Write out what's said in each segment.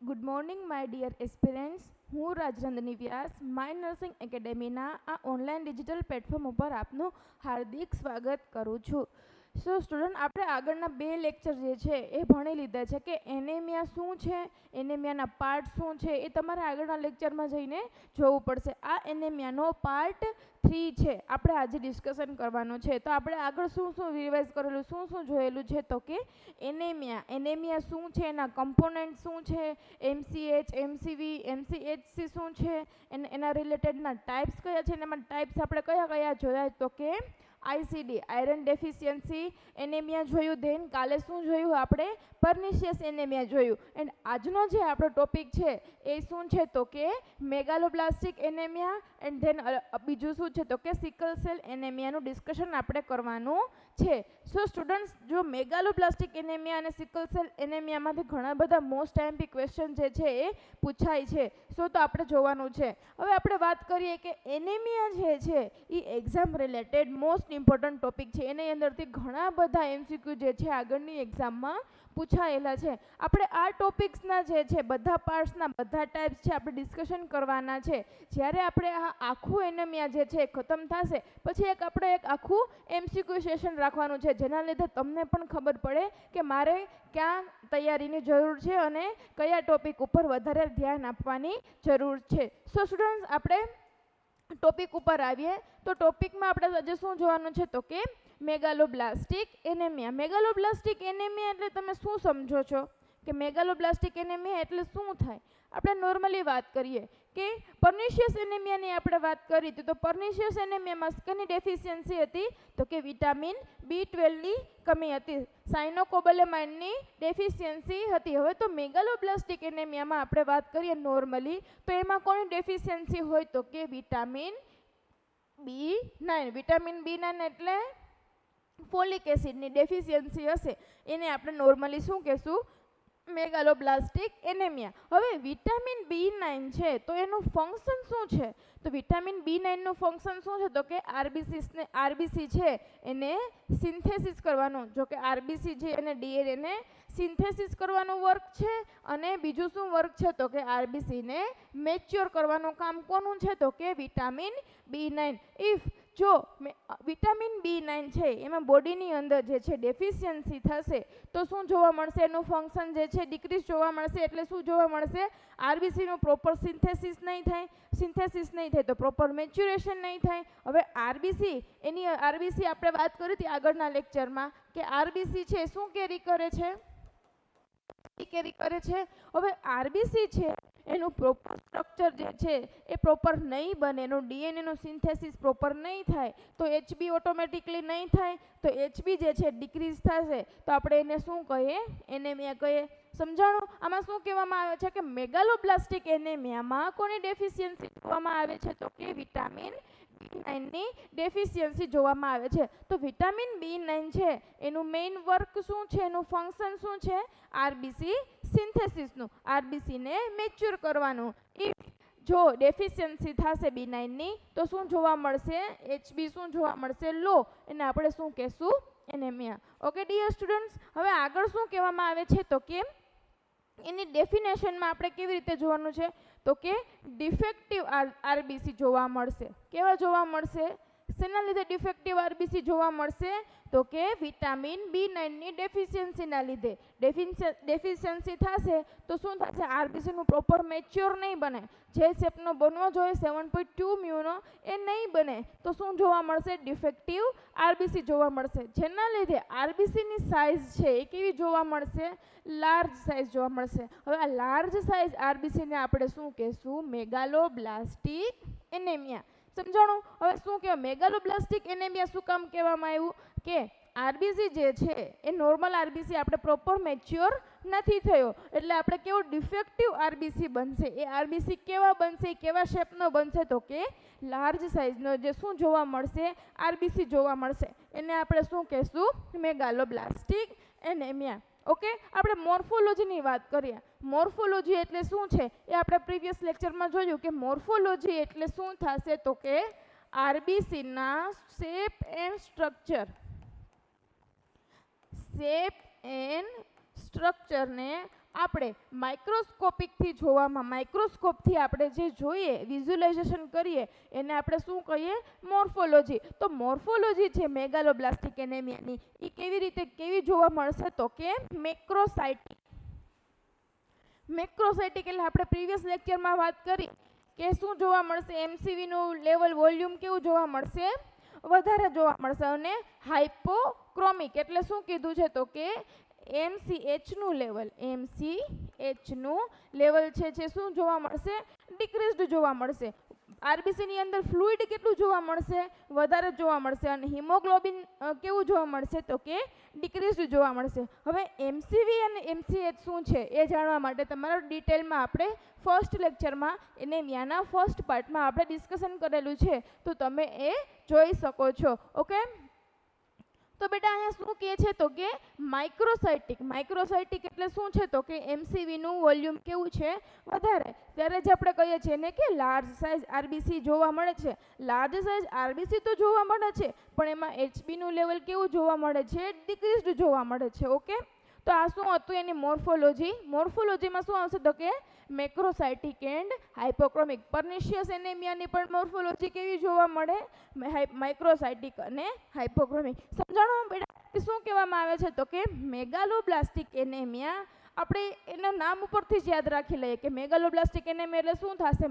Good morning my dear aspirants. હું રાજનંદની વ્યાસ my nursing એકેડેમીના આ online digital platform ઉપર આપનું હાર્દિક સ્વાગત કરું છું. સો સ્ટુડન્ટ, આપણે આગળના 2 લેક્ચર જે છે એ ભણી લીધા છે કે એનેમિયા શું છે, એનેમિયાના પાર્ટ શું છે, એ તમારે આગળના લેક્ચરમાં જઈને જોવું પડશે. આ એનેમિયાનો પાર્ટ 3 છે, આપણે આજે ડિસ્કશન કરવાનું છે. તો આપણે આગળ શું શું રિવાઇઝ કરેલું, શું શું જોયેલું છે, તો કે એનેમિયા શું છે, એના કમ્પોનન્ટ શું છે, એમસીએચ, એમસીવી, એમસીએચસી શું છે, એના રિલેટેડના ટાઈપ્સ કયા છે, એનામાં ટાઈપ્સ આપણે કયા કયા જોયા, તો કે આઈસીડી આયરન ડેફિશિયન્સી એનેમિયા જોયું. ધેન કાલે શું જોયું આપણે, પર્નિશિયસ એનેમિયા જોયું. એન્ડ આજનો જે આપણો ટોપિક છે એ શું છે, તો કે મેગાલોબ્લાસ્ટિક એનેમિયા. એન્ડ ધેન બીજું શું છે, તો કે સિકલ સેલ એનેમિયાનું ડિસ્કશન આપણે કરવાનું છે. સો સ્ટુડન્ટ્સ, જો મેગાલોબ્લાસ્ટિક એનેમિયા અને સિકલ સેલ એનેમિયામાંથી ઘણા બધા મોસ્ટ ટાઈમથી ક્વેશ્ચન જે છે એ પૂછાય છે. સો તો આપણે જોવાનું છે. હવે આપણે વાત કરીએ કે એનેમિયા જે છે એ exam related most important topic છે. એની અંદરથી ઘણા બધા એમસીક્યુ જે છે આગળની એક્ઝામમાં પૂછાયેલા છે. આપણે આ ટોપિક્સના જે છે બધા પાર્ટ્સના બધા ટાઈપ્સ છે આપણે ડિસ્કશન કરવાના છે. જ્યારે આપણે આ આખું એનેમિયા જે છે ખતમ થશે પછી આપણે એક આખું એમસીક્યુ સેશન રાખવાનું છે, જેના લીધે તમને પણ ખબર પડે કે મારે ક્યાં તૈયારીની જરૂર છે અને કયા ટોપિક ઉપર વધારે ધ્યાન આપવાની જરૂર છે. સો સ્ટુડન્ટ્સ, આપણે ટોપિક ઉપર આવીએ તો ટોપિકમાં આપણે આજે શું જોવાનું છે, તો કે મેગાલોબ્લાસ્ટિક એનેમિયા. મેગાલોબ્લાસ્ટિક એનેમિયા એટલે તમે શું સમજો છો કે મેગાલોબ્લાસ્ટિક એનેમિયા એટલે શું થાય? આપણે નોર્મલી વાત કરીએ કે પર્નિશિયસ એનેમિયાની આપણે વાત કરી હતી, તો પર્નિશિયસ એનેમિયામાં શેની ડેફિશિયન્સી હતી, તો કે વિટામિન B12ની કમી હતી, સાયનોકોબાલેમાઇનની ડેફિશિયન્સી હતી. હવે તો મેગાલોબ્લાસ્ટિક એનેમિયામાં આપણે વાત કરીએ નોર્મલી, તો એમાં કોની ડેફિશિયન્સી હોય, તો કે વિટામિન B9. વિટામિન B9 એટલે ફોલિક એસિડની ડેફિશિયન્સી હશે, એને આપણે નોર્મલી શું કહેશું, મેગાલોબ્લાસ્ટિક એનેમિયા. હવે વિટામિન B9 છે તો એનું ફંક્શન શું છે, તો વિટામિન B9 નું ફંક્શન શું છે, તો કે આરબીસી છે એને સિન્થેસિસ કરવાનું, જો કે આરબીસી છે એને ડીએનએને સિન્થેસિસ કરવાનું વર્ક છે. અને બીજું શું વર્ક છે, તો કે આરબીસીને મેચ્યોર કરવાનું કામ કોનું છે, તો કે વિટામિન B9. ઇફ જો વિટામિન B9 છે એમાં બોડીની અંદર જે છે ડેફિશિયન્સી થશે તો શું જોવા મળશે, એનું ફંક્શન જે છે ડિક્રીઝ જોવા મળશે. એટલે શું જોવા મળશે, આરબીસીનું પ્રોપર સિન્થેસિસ નહીં થાય, સિન્થેસિસ નહીં થાય તો પ્રોપર મેચ્યુરેશન નહીં થાય. હવે આરબીસી આપણે વાત કરી હતી આગળના લેક્ચરમાં કે આરબીસી છે શું કેરી કરે છે, હવે આરબીસી છે એનું પ્રોપર સ્ટ્રક્ચર જે છે એ પ્રોપર નહીં બને, એનું ડીએનએનું સિન્થેસિસ પ્રોપર નહીં થાય તો એચબી ઓટોમેટિકલી નહીં થાય, તો એચબી જે છે ડિક્રીઝ થશે તો આપણે એને શું કહીએ, એનેમિયા કહીએ. સમજાણું? આમાં શું કહેવામાં આવે છે કે મેગાલોબ્લાસ્ટિક એનેમિયામાં કોની ડેફિશિયન્સી જોવામાં આવે છે, તો કે વિટામિન B9ની ડેફિશિયન્સી જોવામાં આવે છે. તો વિટામિન B9 છે એનું મેઇન વર્ક શું છે, એનું ફંક્શન શું છે, આરબીસી સિન્થેસિસનું, આરબીસીને મેચ્યોર કરવાનું. જો ડેફિશિયન્સી થશે B9ની તો શું જોવા મળશે, એચબી શું જોવા મળશે, લો, એને આપણે શું કહેશું, એનેમિયા. ઓકે ડિયર સ્ટુડન્ટ્સ, હવે આગળ શું કહેવામાં આવે છે, તો કે એની ડેફિનેશનમાં આપણે કેવી રીતે જોવાનું છે, તો કે ડિફેક્ટિવ આરબીસી જોવા મળશે. કેવા જોવા મળશે, શેના લીધે ડિફેક્ટિવ આરબીસી જોવા મળશે, તો કે વિટામિન B9ની ડેફિશિયન્સીના લીધે. ડેફિશિયન્સી થશે તો શું થશે, આરબીસીનું પ્રોપર મેચ્યોર નહીં બને, જે શેપનો બનવો જોઈએ 7.2 મ્યુનો એ નહીં બને તો શું જોવા મળશે, ડિફેક્ટિવ આરબીસી જોવા મળશે. જેના લીધે આરબીસીની સાઇઝ છે એ કેવી જોવા મળશે, લાર્જ સાઇઝ જોવા મળશે. હવે આ લાર્જ સાઇઝ આરબીસીને આપણે શું કહેશું, મેગાલોબ્લાસ્ટિક એનેમિયા. સમજાણું? હવે શું કહેવાય, મેગાલોબ્લાસ્ટિક એનેમિયા શું કામ કહેવામાં આવ્યું કે આરબીસી જે છે એ નોર્મલ આરબીસી આપણે પ્રોપર મેચ્યોર નથી થયો, એટલે આપણે કેવો ડિફેક્ટિવ આરબીસી બનશે. એ આરબીસી કેવા બનશે, કેવા શેપનો બનશે, તો કે લાર્જ સાઇઝનો જે શું જોવા મળશે, આરબીસી જોવા મળશે. એને આપણે શું કહેશું, મેગાલોબ્લાસ્ટિક એનેમિયા. ઓકે, આપણે મોર્ફોલોજીની વાત કરીએ. મોર્ફોલોજી એટલે શું છે એ આપણે પ્રીવિયસ લેક્ચરમાં જોયું કે મોર્ફોલોજી એટલે શું થશે, તો કે આરબીસીના શેપ એન્ડ સ્ટ્રક્ચરને આપણે માઇક્રોસ્કોપિકથી જોવામાં, માઇક્રોસ્કોપથી આપણે જે જોઈએ, વિઝ્યુલાઇઝેશન કરીએ, એને આપણે શું કહીએ? મોર્ફોલોજી. તો મોર્ફોલોજી છે મેગાલોબ્લાસ્ટિક એનેમિયાની, એ કેવી જોવા મળશે? તો કે મેક્રોસાઇટિક. મેક્રોસાઇટિક એટલે આપણે પ્રીવિયસ લેક્ચરમાં વાત કરી કે શું જોવા મળશે? એમસીવીનું લેવલ, વોલ્યુમ કેવું જોવા મળશે? વધારે જોવા મળશે. અને હાઇપોક્રોમિક એટલે શું કીધું છે? તો કે એમસીએચનું લેવલ છે જે શું જોવા મળશે? ડિક્રીઝડ જોવા મળશે. આરબીસીની અંદર ફ્લુઇડ કેટલું જોવા મળશે? વધારે જોવા મળશે. અને હિમોગ્લોબિન કેવું જોવા મળશે? તો કે ડિક્રીઝડ જોવા મળશે. હવે એમસીવી અને એમસીએચ શું છે એ જાણવા માટે તમારે ડિટેલમાં આપણે ફર્સ્ટ લેક્ચરમાં એનેમિયાના ફર્સ્ટ પાર્ટમાં આપણે ડિસ્કશન કરેલું છે, તો તમે એ જોઈ શકો છો. ઓકે, તો બેટા અહીંયા શું કહે છે? તો કે માઇક્રોસાઇટિક. માઇક્રોસાઇટિક એટલે શું છે? તો કે એમસીવીનું વોલ્યુમ કેવું છે? વધારે. ત્યારે જ આપણે કહીએ છીએ ને કે લાર્જ સાઇઝ આરબીસી જોવા મળે છે. લાર્જ સાઇઝ આરબીસી તો જોવા મળે છે, પણ એમાં એચબીનું લેવલ કેવું જોવા મળે છે? ડિક્રીઝડ જોવા મળે છે. ઓકે, તો આ શું હતું? એની મોર્ફોલોજી. મોર્ફોલોજીમાં શું આવશે? તો કે મેક્રોસાઇટિક એન્ડ હાઇપોક્રોમિક. પર્નિશિયસ એનેમિયાની પણ મોર્ફોલોજી કેવી જોવા મળે? માઇક્રોસાઇટિક અને હાઇપોક્રોમિક. સમજાણું બેટા કે શું કહેવામાં આવે છે? તો કે મેગાલોબ્લાસ્ટિક એનેમિયા આપણે એના નામ ઉપરથી જ યાદ રાખી લઈએ કે મેગાલોબ્લાસ્ટિક એનેમિયા એટલે શું થશે?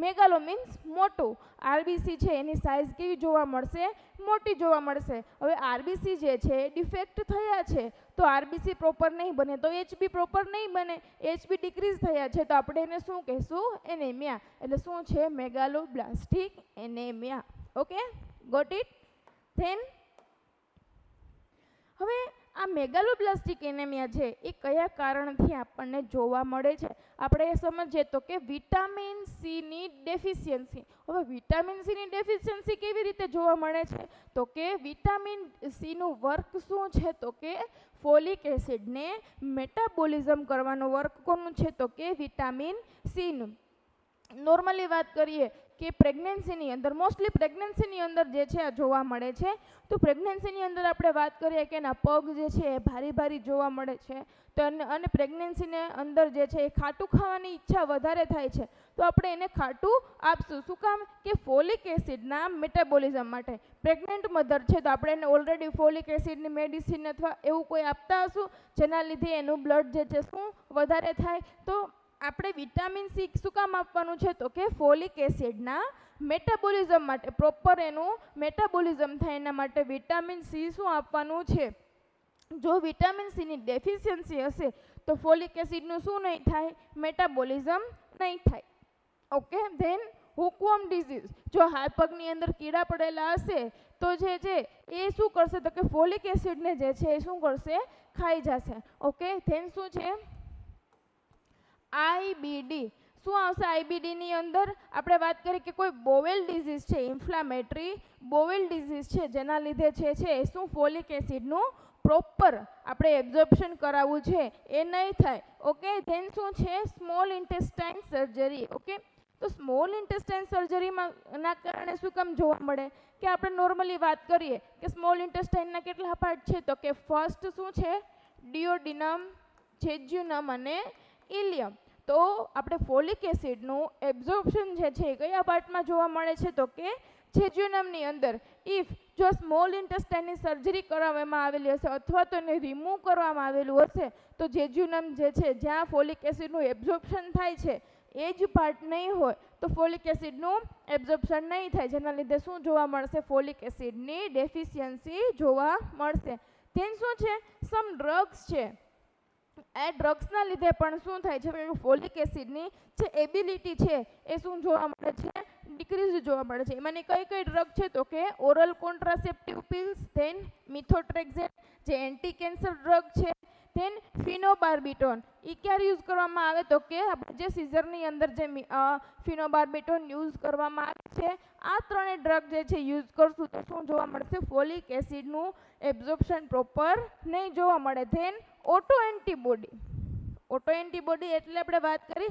મેગાલો મીન્સ મોટું. આરબીસી છે એની સાઇઝ કેવી જોવા મળશે? મોટી જોવા મળશે. હવે આરબીસી જે છે ડિફેક્ટ થયા છે, તો આરબીસી પ્રોપર નહીં બને, તો એચબી પ્રોપર નહીં બને. એચબી ડિક્રીઝ થયા છે, તો આપણે એને શું કહીશું? એનેમિયા. એટલે શું છે? Megaloblastic anaemia. Okay, got it? Then હવે આ મેગાલોબ્લાસ્ટિક એનેમિયા છે એ કયા કારણથી આપણને જોવા મળે છે? આપણે એ સમજીએ તો કે વિટામિન સીની ડેફિશિયન્સી. હવે વિટામિન સીની ડેફિશિયન્સી કેવી રીતે જોવા મળે છે? તો કે વિટામિન સીનું વર્ક શું છે? તો કે ફોલિક એસિડને મેટાબોલિઝમ કરવાનું વર્ક કોનું છે? તો કે વિટામિન સીનું. નોર્મલી વાત કરીએ કે પ્રેગ્નન્સીની અંદર, મોસ્ટલી પ્રેગ્નન્સીની અંદર જે છે આ જોવા મળે છે. તો પ્રેગ્નન્સીની અંદર આપણે વાત કરીએ કે એના પગ જે છે એ ભારી જોવા મળે છે. તો અને પ્રેગ્નન્સીને અંદર જે છે એ ખાટું ખાવાની ઈચ્છા વધારે થાય છે, તો આપણે એને ખાટું આપશું. શું કામ? કે ફોલિક એસિડના મેટાબોલિઝમ માટે. પ્રેગ્નન્ટ મધર છે તો આપણે એને ઓલરેડી ફોલિક એસિડની મેડિસિન અથવા એવું કોઈ આપતા હશું જેના લીધે એનું બ્લડ જે છે શું વધારે થાય. તો આપણે વિટામિન સી શું કામ આપવાનું છે? તો કે ફોલિક એસિડના મેટાબોલિઝમ માટે, પ્રોપર એનું મેટાબોલિઝમ થાય એના માટે વિટામિન સી શું આપવાનું છે? જો વિટામિન સીની ડેફિશિયન્સી હશે તો ફોલિક એસિડનું શું નહીં થાય? મેટાબોલિઝમ નહીં થાય. Okay, then hookworm disease. જો હાથ પગની અંદર કીડા પડેલા હશે તો જે છે એ શું કરશે? તો કે ફોલિક એસિડને જે છે એ શું કરશે? ખાઈ જશે. ઓકે, ધેન શું છે? આઈબીડી. શું આવશે આઈબીડીની અંદર? આપણે વાત કરીએ કે કોઈ બોવેલ ડિઝીઝ છે, ઇન્ફ્લામેટરી બોવેલ ડિઝીઝ છે, જેના લીધે છે એ શું? ફોલિક એસિડનું પ્રોપર આપણે એબ્ઝોર્પ્શન કરાવવું છે એ નહીં થાય. ઓકે, ધેન શું છે? Small intestine surgery. ઓકે, તો સ્મોલ ઇન્ટેસ્ટાઇન સર્જરીમાં ના કારણે શું કામ જોવા મળે? કે આપણે નોર્મલી વાત કરીએ કે સ્મોલ ઇન્ટેસ્ટાઇનના કેટલા પાર્ટ છે? તો કે ફર્સ્ટ શું છે? ડિયોડિનમ, જેજ્યુનમ અને ઇલિયમ. તો આપણે ફોલિક એસિડનું એબ્ઝોર્પ્શન જે છે એ કયા પાર્ટમાં જોવા મળે છે? તો કે જેજ્યુનમની અંદર. ઇફ જો સ્મોલ ઇન્ટેસ્ટાઇનની સર્જરી કરાવવામાં આવેલી હશે અથવા તો એને રિમૂવ કરવામાં આવેલું હશે તો જેજ્યુનમ જે છે જ્યાં ફોલિક એસિડનું એબ્ઝોર્પ્શન થાય છે એ જ પાર્ટ નહીં હોય તો ફોલિક એસિડનું એબ્ઝોર્પ્શન નહીં થાય, જેના લીધે શું જોવા મળશે? ફોલિક એસિડની ડેફિશિયન્સી જોવા મળશે. ધેન શું છે? સમ ડ્રગ્સ છે, એ ડ્રગ્સના લીધે પણ શું થાય છે? ફોલિક એસિડની જે એબિલિટી છે એ શું જોવા મળે છે? ડિક્રીઝ જોવા મળે છે. એમાંની કઈ ડ્રગ છે? તો કે ઓરલ કોન્ટ્રાસેપ્ટિવ પિલ્સ, ધેન મિથોટ્રેક્ઝેટ જે એન્ટી કેન્સર ડ્રગ છે, ધેન ફિનોબાર્બિટોન. એ ક્યારે યુઝ કરવામાં આવે? તો કે આપણે જે સિઝરની અંદર જે ફિનોબાર્બિટોન યુઝ કરવામાં આવે છે, આ ત્રણેય ડ્રગ જે છે યુઝ કરશું તો શું જોવા મળશે? ફોલિક એસિડનું એબ્ઝોર્પ્શન પ્રોપર નહીં જોવા મળે. Then auto antibody. Auto antibody એટલે આપણે વાત કરી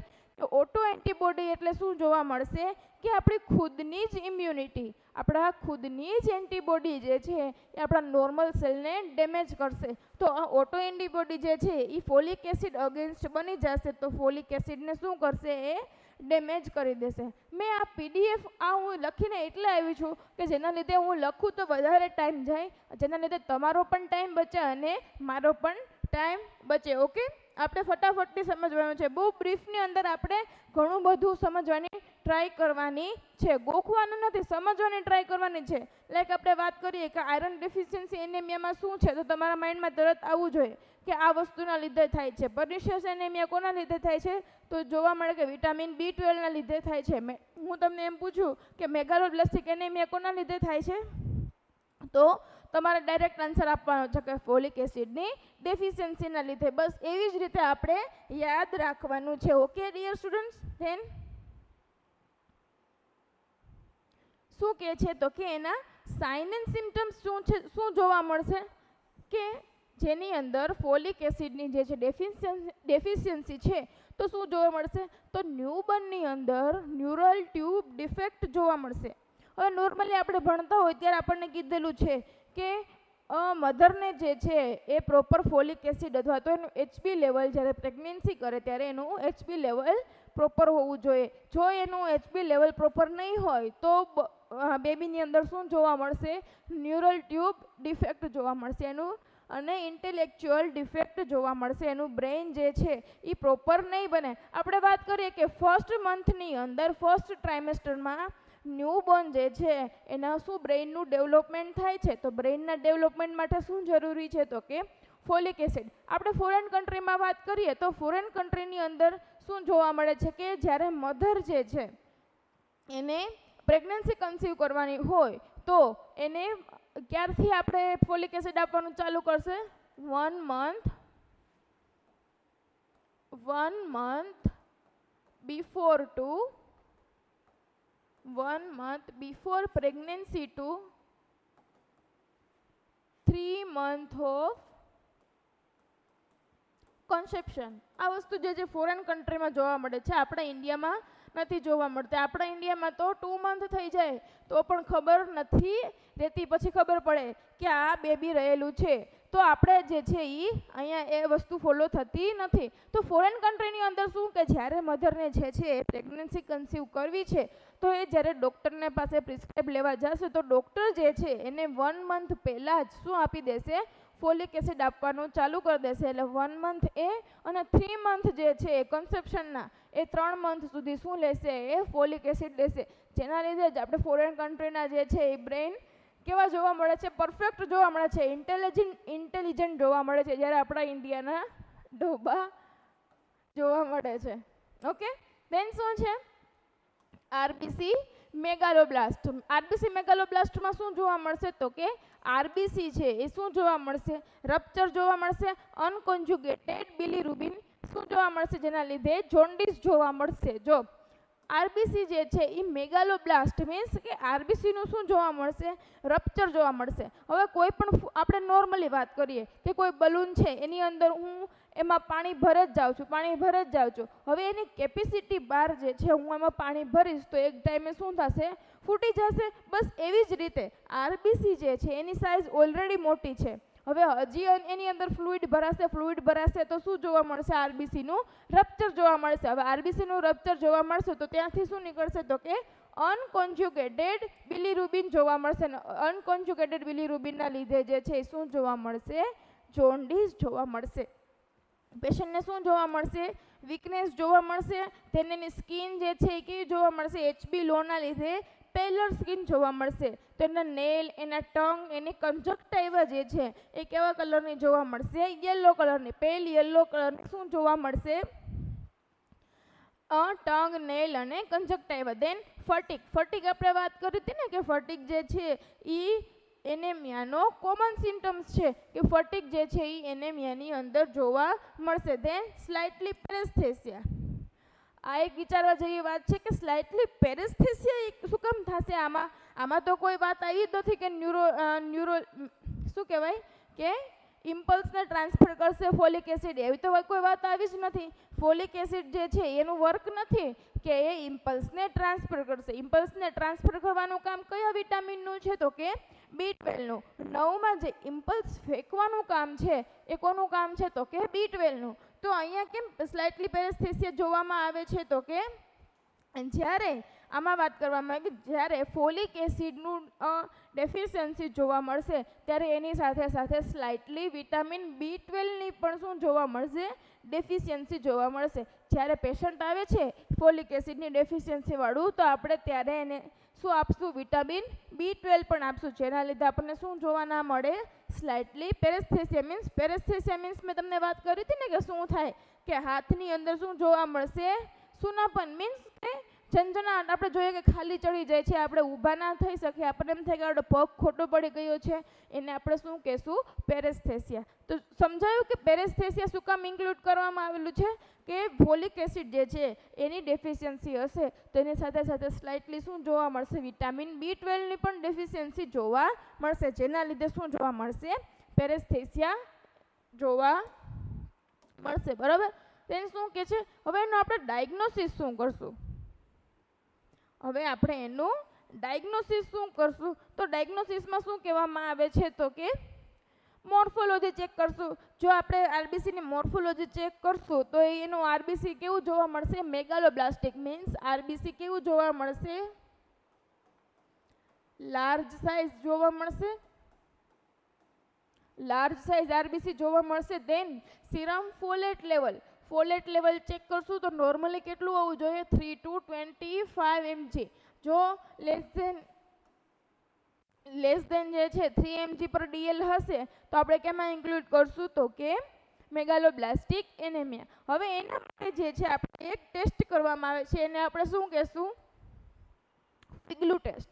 ઓટો એન્ટીબોડી એટલે શું જોવા મળશે કે આપણી ખુદની જ ઇમ્યુનિટી, આપણા ખુદની જ એન્ટીબોડી જે છે એ આપણા નોર્મલ સેલને ડેમેજ કરશે. તો આ ઓટો એન્ટીબોડી જે છે એ ફોલિક એસિડ અગેન્સ્ટ બની જશે, તો ફોલિક એસિડને શું કરશે, એ ડેમેજ કરી દેશે. મેં આ પીડીએફ હું લખીને એટલે આવી છું કે જેના લીધે હું લખું તો વધારે ટાઈમ જાય, જેના લીધે તમારો પણ ટાઈમ બચે અને મારો પણ ટાઈમ બચે. ઓકે, આપણે ફટાફટથી સમજવાનું છે. બહુ બ્રીફની અંદર આપણે ઘણું બધું સમજવાની ટ્રાય કરવાની છે, ગોખવાનું નથી, સમજવાની ટ્રાય કરવાની છે. લાઈક આપણે વાત કરીએ કે આયરન ડેફિશિયન્સી એનેમિયામાં શું છે, તો તમારા માઇન્ડમાં તરત આવવું જોઈએ કે આ વસ્તુના લીધે થાય છે. પર્નિશિયસ એનેમિયા કોના લીધે થાય છે, તો જોવા મળે કે વિટામિન B12 ના લીધે થાય છે. હું તમને એમ પૂછું કે મેગાલોબ્લાસ્ટિક એનેમિયા કોના લીધે થાય છે, તો તમારે ડાયરેક્ટ આન્સર આપવાનો છે કે ફોલિક એસિડની ડેફિશિયન્સીના લીધે. બસ એવી જ રીતે આપણે યાદ રાખવાનું છે. ઓકે ડિયર સ્ટુડન્ટ્સ, ધેન શું કહે છે તો કે એના સાઇન એન્ડ સિમ્ટમ્સ શું છે, શું જોવા મળશે કે જેની અંદર ફોલિક એસિડની જે છે ડેફિશિયન્સી છે, તો શું જોવા મળશે, તો ન્યૂબર્નની અંદર ન્યુરલ ટ્યુબ ડિફેક્ટ જોવા મળશે. હવે નોર્મલી આપણે ભણતા હોય ત્યારે આપણને કીધેલું છે કે મધરને જે છે એ પ્રોપર ફોલિક એસિડ અથવા તો એનું HB લેવલ જ્યારે પ્રેગ્નન્સી કરે ત્યારે એનું HB લેવલ પ્રોપર હોવું જોઈએ. જો એનું HB લેવલ પ્રોપર નહીં હોય તો બેબીની અંદર શું જોવા મળશે, ન્યુરલ ટ્યુબ ડિફેક્ટ જોવા મળશે એનું, અને ઇન્ટેલેક્ચ્યુઅલ ડિફેક્ટ જોવા મળશે. એનું બ્રેઇન જે છે એ પ્રોપર નહીં બને. આપણે વાત કરીએ કે ફર્સ્ટ મંથની અંદર, ફર્સ્ટ ટ્રાઇમેસ્ટરમાં ન્યૂબોર્ન જે છે એના શું બ્રેઇનનું ડેવલપમેન્ટ થાય છે, તો બ્રેઇનના ડેવલપમેન્ટ માટે શું જરૂરી છે, તો કે ફોલિક એસિડ. આપણે ફોરેન કન્ટ્રીમાં વાત કરીએ તો ફોરેન કન્ટ્રીની અંદર શું જોવા મળે છે કે જ્યારે મધર જે છે એને પ્રેગ્નન્સી કન્સીવ કરવાની હોય તો એને ક્યારથી આપણે ફોલિક એસિડ આપવાનું ચાલુ કરશે, 1 month before pregnancy to 3 months of conception. આ વસ્તુ જે ફોરેન કન્ટ્રીમાં જોવા મળે છે, આપણા ઇન્ડિયામાં નથી જોવા મળતી. આપણા ઇન્ડિયામાં તો 2 મંથ થઈ જાય તો પણ ખબર નથી રહેતી, પછી ખબર પડે કે આ બેબી રહેલું છે. તો આપણે જે છે એ અહીંયા એ વસ્તુ ફોલો થતી નથી. તો ફોરેન કન્ટ્રીની અંદર શું કે જ્યારે મધરને જે છે એ પ્રેગ્નન્સી કન્સીવ કરવી છે તો એ જ્યારે ડૉક્ટરને પાસે પ્રિસ્ક્રાઇબ લેવા જશે તો ડૉક્ટર જે છે એને 1 મંથ પહેલાં જ શું આપી દેશે, ફોલિક એસિડ આપવાનું ચાલુ કરી દેશે. એટલે 1 મંથ એ અને 3 મંથ જે છે એ કન્સેપ્શનના એ 3 મંથ સુધી શું લેશે, એ ફોલિક એસિડ લેશે. જેના લીધે જ આપણે ફોરેન કન્ટ્રીના જે છે એ બ્રેઇન કેવા જોવા મળે છે, પરફેક્ટ જોવા મળે છે, ઇન્ટેલિજન્ટ જોવા મળે છે, જ્યારે આપણા ઇન્ડિયાના ડોબા જોવા મળે છે. ઓકે, દેન શું છે, આરબીસી મેગાલોબ્લાસ્ટ. આરબીસી મેગાલોબ્લાસ્ટમાં શું જોવા મળશે, તો કે આરબીસી છે એ શું જોવા મળશે, રપ્ચર જોવા મળશે, અનકોન્જુગેટેડ બિલીરુબિન શું જોવા મળશે, જેના લીધે જોન્ડિસ જોવા મળશે. જો આરબીસી જે છે એ મેગાલોબ્લાસ્ટ મીન્સ કે આરબીસીનું શું જોવા મળશે, રપ્ચર જોવા મળશે. હવે કોઈ પણ આપણે નોર્મલી વાત કરીએ કે કોઈ બલૂન છે એની અંદર હું એમાં પાણી ભરે જ જાઉં છું. હવે એની કેપેસિટી બહાર જે છે હું એમાં પાણી ભરીશ તો એક ટાઈમે શું થશે, ફૂટી જશે. બસ એવી જ રીતે આરબીસી જે છે એની સાઇઝ ઓલરેડી મોટી છે. હવે હજી એની અંદર ફ્લુઇડ ભરાશે તો શું જોવા મળશે, આરબીસીનું રપ્ચર જોવા મળશે. હવે આરબીસીનું રપ્ચર જોવા મળશે તો ત્યાંથી શું નીકળશે, તો કે અનકોન્જુગેટેડ બિલીરુબિન જોવા મળશે. અનકોન્જુગેટેડ બિલીરુબિનના લીધે જે છે શું જોવા મળશે, જોન્ડિસ જોવા મળશે. પેશન્ટને શું જોવા મળશે, વીકનેસ જોવા મળશે. તેની સ્કિન જે છે એ કેવી જોવા મળશે, HB લોના લીધે પેલર સ્કિન જોવા મળશે. તો એના નેલ, એના ટંગ, એની કંજક્ટાઇવા જે છે એ કેવા કલરની જોવા મળશે, યલો કલરની, પેલ યલો કલરની શું જોવા મળશે, ટંગ, નેલ અને કંજક્ટાઇવા. દેન ફટીગ આપણે વાત કરી હતી ને કે ફટીગ જે છે એ એનેમિયાનો કોમન સિમ્ટમ્સ છે કે ફટીગ જે છે એ એનેમિયાની અંદર જોવા મળશે. દેન સ્લાઇટલી પેરેસ્થેસિયા. આ એક વિચારવા જેવી વાત છે કે સ્લાઇટલી પેરેસ્થેસિયા શું કામ થશે આમાં તો કોઈ વાત આવી જ નથી કે ન્યુરો શું કહેવાય કે ઇમ્પલ્સને ટ્રાન્સફર કરશે ફોલિક એસિડ, એવી તો કોઈ વાત આવી જ નથી. ફોલિક એસિડ જે છે એનું વર્ક નથી કે એ ઇમ્પલ્સને ટ્રાન્સફર કરશે. ઇમ્પલ્સને ટ્રાન્સફર કરવાનું કામ કયા વિટામિનનું છે તો કે B12નું. 9માં જે ઇમ્પલ્સ ફેંકવાનું કામ છે એ કોનું કામ છે તો કે B12નું. તો અહીંયા કેમ સ્લાઇટલી પેરેસ્થેસિયા જોવામાં આવે છે તો કે જ્યારે આમાં વાત કરવામાં આવે કે જ્યારે ફોલિક એસિડનું ડેફિશિયન્સી જોવા મળશે ત્યારે એની સાથે સાથે સ્લાઇટલી વિટામિન B12ની પણ શું જોવા મળશે, ડેફિશિયન્સી જોવા મળશે. જ્યારે પેશન્ટ આવે છે ફોલિક એસિડની ડેફિશિયન્સીવાળું તો આપણે ત્યારે એને શું આપશું, વિટામિન B12 પણ આપશું, જેના લીધે આપણને શું જોવા ના મળે, સ્લાઇટલી પેરેસ્થેસિયા. પેરેસ્થેસિયા મીન્સ મેં તમને વાત કરી હતી ને કે શું થાય કે હાથની અંદર શું જોવા મળશે, સુનાપન મીન્સ કે ઝંઝનાટ. આપણે જોઈએ કે ખાલી ચડી જાય છે, આપણે ઊભા ના થઈ શકીએ, આપણને એમ થાય કે આપણો પગ ખોટો પડી ગયો છે, એને આપણે શું કહેશું, પેરેસ્થેસિયા. તો સમજાયું કે પેરેસ્થેસિયા શું કામ ઇન્ક્લુડ કરવામાં આવેલું છે કે ફોલિક એસિડ જે છે એની ડેફિશિયન્સી હશે તો એની સાથે સાથે સ્લાઇટલી શું જોવા મળશે, વિટામિન B12ની પણ ડેફિશિયન્સી જોવા મળશે, જેના લીધે શું જોવા મળશે, પેરેસ્થેસિયા જોવા મળશે. બરાબર. તેને શું કહે છે, હવે એનું આપણે ડાયગ્નોસિસ શું કરશું, હવે આપણે એનું ડાયગ્નોસિસ શું કરશું, તો ડાયગ્નોસિસમાં શું કહેવામાં આવે છે તો કે મોર્ફોલોજી ચેક કરશું. જો આપણે આરબીસીની મોર્ફોલોજી ચેક કરશું તો એનું આરબીસી કેવું જોવા મળશે, મેગાલોબ્લાસ્ટિક મીન્સ આરબીસી કેવું જોવા મળશે, લાર્જ સાઇઝ જોવા મળશે, લાર્જ સાઇઝ આરબીસી જોવા મળશે. દેન સીરમ ફોલેટ લેવલ ચેક કરશું તો નોર્મલી કેટલું હોવું જોઈએ, 3 to 25 mg. જો લેસ દેન જે છે 3 mg પર DL હશે તો આપણે કેમાં ઇન્ક્લુડ કરશું તો કે મેગાલોબ્લાસ્ટિક એનેમિયા. હવે એના માટે જે છે આપણે એક ટેસ્ટ કરવામાં આવે છે એને આપણે શું કહેશું, ફિગલુ ટેસ્ટ.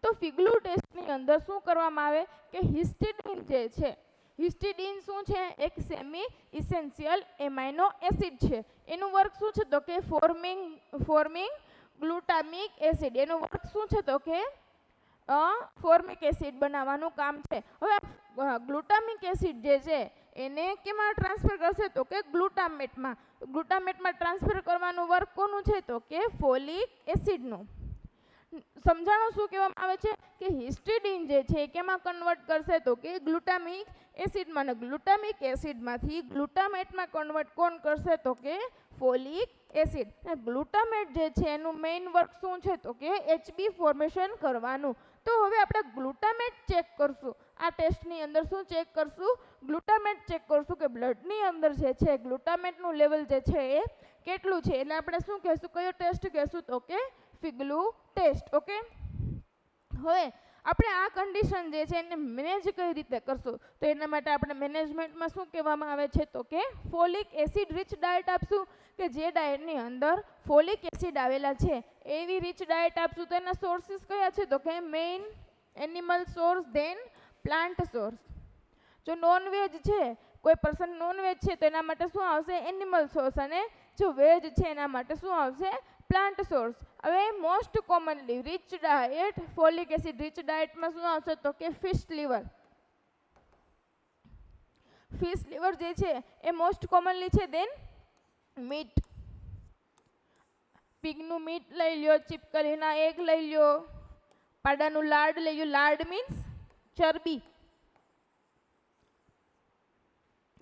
તો ફિગલુ ટેસ્ટની અંદર શું કરવામાં આવે કે હિસ્ટિડીન જે છે, હિસ્ટિડીન શું છે, એક સેમી ઇસેન્શિયલ એમાઇનો એસિડ છે. એનું વર્ક શું છે તો કે ફોર્મિંગ ગ્લુટામિક એસિડ. એનું વર્ક શું છે તો કે ફોર્મિક એસિડ બનાવવાનું કામ છે. હવે ગ્લુટામિક એસિડ જે છે એને કેમાં ટ્રાન્સફર કરશે તો કે ગ્લુટામેટમાં. ગ્લુટામેટમાં ટ્રાન્સફર કરવાનું વર્ક કોનું છે તો કે ફોલિક એસિડનું. સમજાણું શું કહેવામાં આવે છે કે હિસ્ટિડીન જે છે કેમાં કન્વર્ટ કરશે તો કે ગ્લુટામિક એસિડમાં, ને ગ્લુટામિક એસિડમાંથી ગ્લુટામેટમાં કન્વર્ટ કોણ કરશે તો કે ફોલિક એસિડ. ને ગ્લુટામેટ જે છે એનું મેઇન વર્ક શું છે તો કે HB ફોર્મેશન કરવાનું. તો હવે આપણે ગ્લુટામેટ ચેક કરશું. આ ટેસ્ટની અંદર શું ચેક કરશું, ગ્લુટામેટ ચેક કરશું કે બ્લડની અંદર જે છે ગ્લુટામેટનું લેવલ જે છે એ કેટલું છે. એટલે આપણે શું કહેશું, કયો ટેસ્ટ કહેશું તો કે ફિગલુ ટેસ્ટ. ઓકે. હવે આપણે આ કન્ડિશન જે છે એને મેનેજ કઈ રીતે કરશું તો એના માટે આપણે મેનેજમેન્ટમાં શું કહેવામાં આવે છે તો કે ફોલિક એસિડ રીચ ડાયટ આપશું, કે જે ડાયટની અંદર ફોલિક એસિડ આવેલા છે એવી રીચ ડાયટ આપશું. તો એના સોર્સિસ કયા છે તો કે main animal source, then plant source. જો નોનવેજ છે, કોઈ પર્સન નોનવેજ છે તો એના માટે શું આવશે, એનિમલ સોર્સ, અને જો વેજ છે એના માટે શું આવશે, પ્લાન્ટ સોર્સ. હવે most commonly rich diet, folic acid rich ડાયટમાં શું આવશે તો કે ફિશ લીવર. ફિશ લીવર જે છે એ મોસ્ટ કોમનલી છે. દેન મીટ, પીગનું મીટ લઈ લ્યો, ચીપકલીના એગ લઈ લ્યો, પાડાનું લાડ લઈ લ્યો. લાડ મીન્સ ચરબી.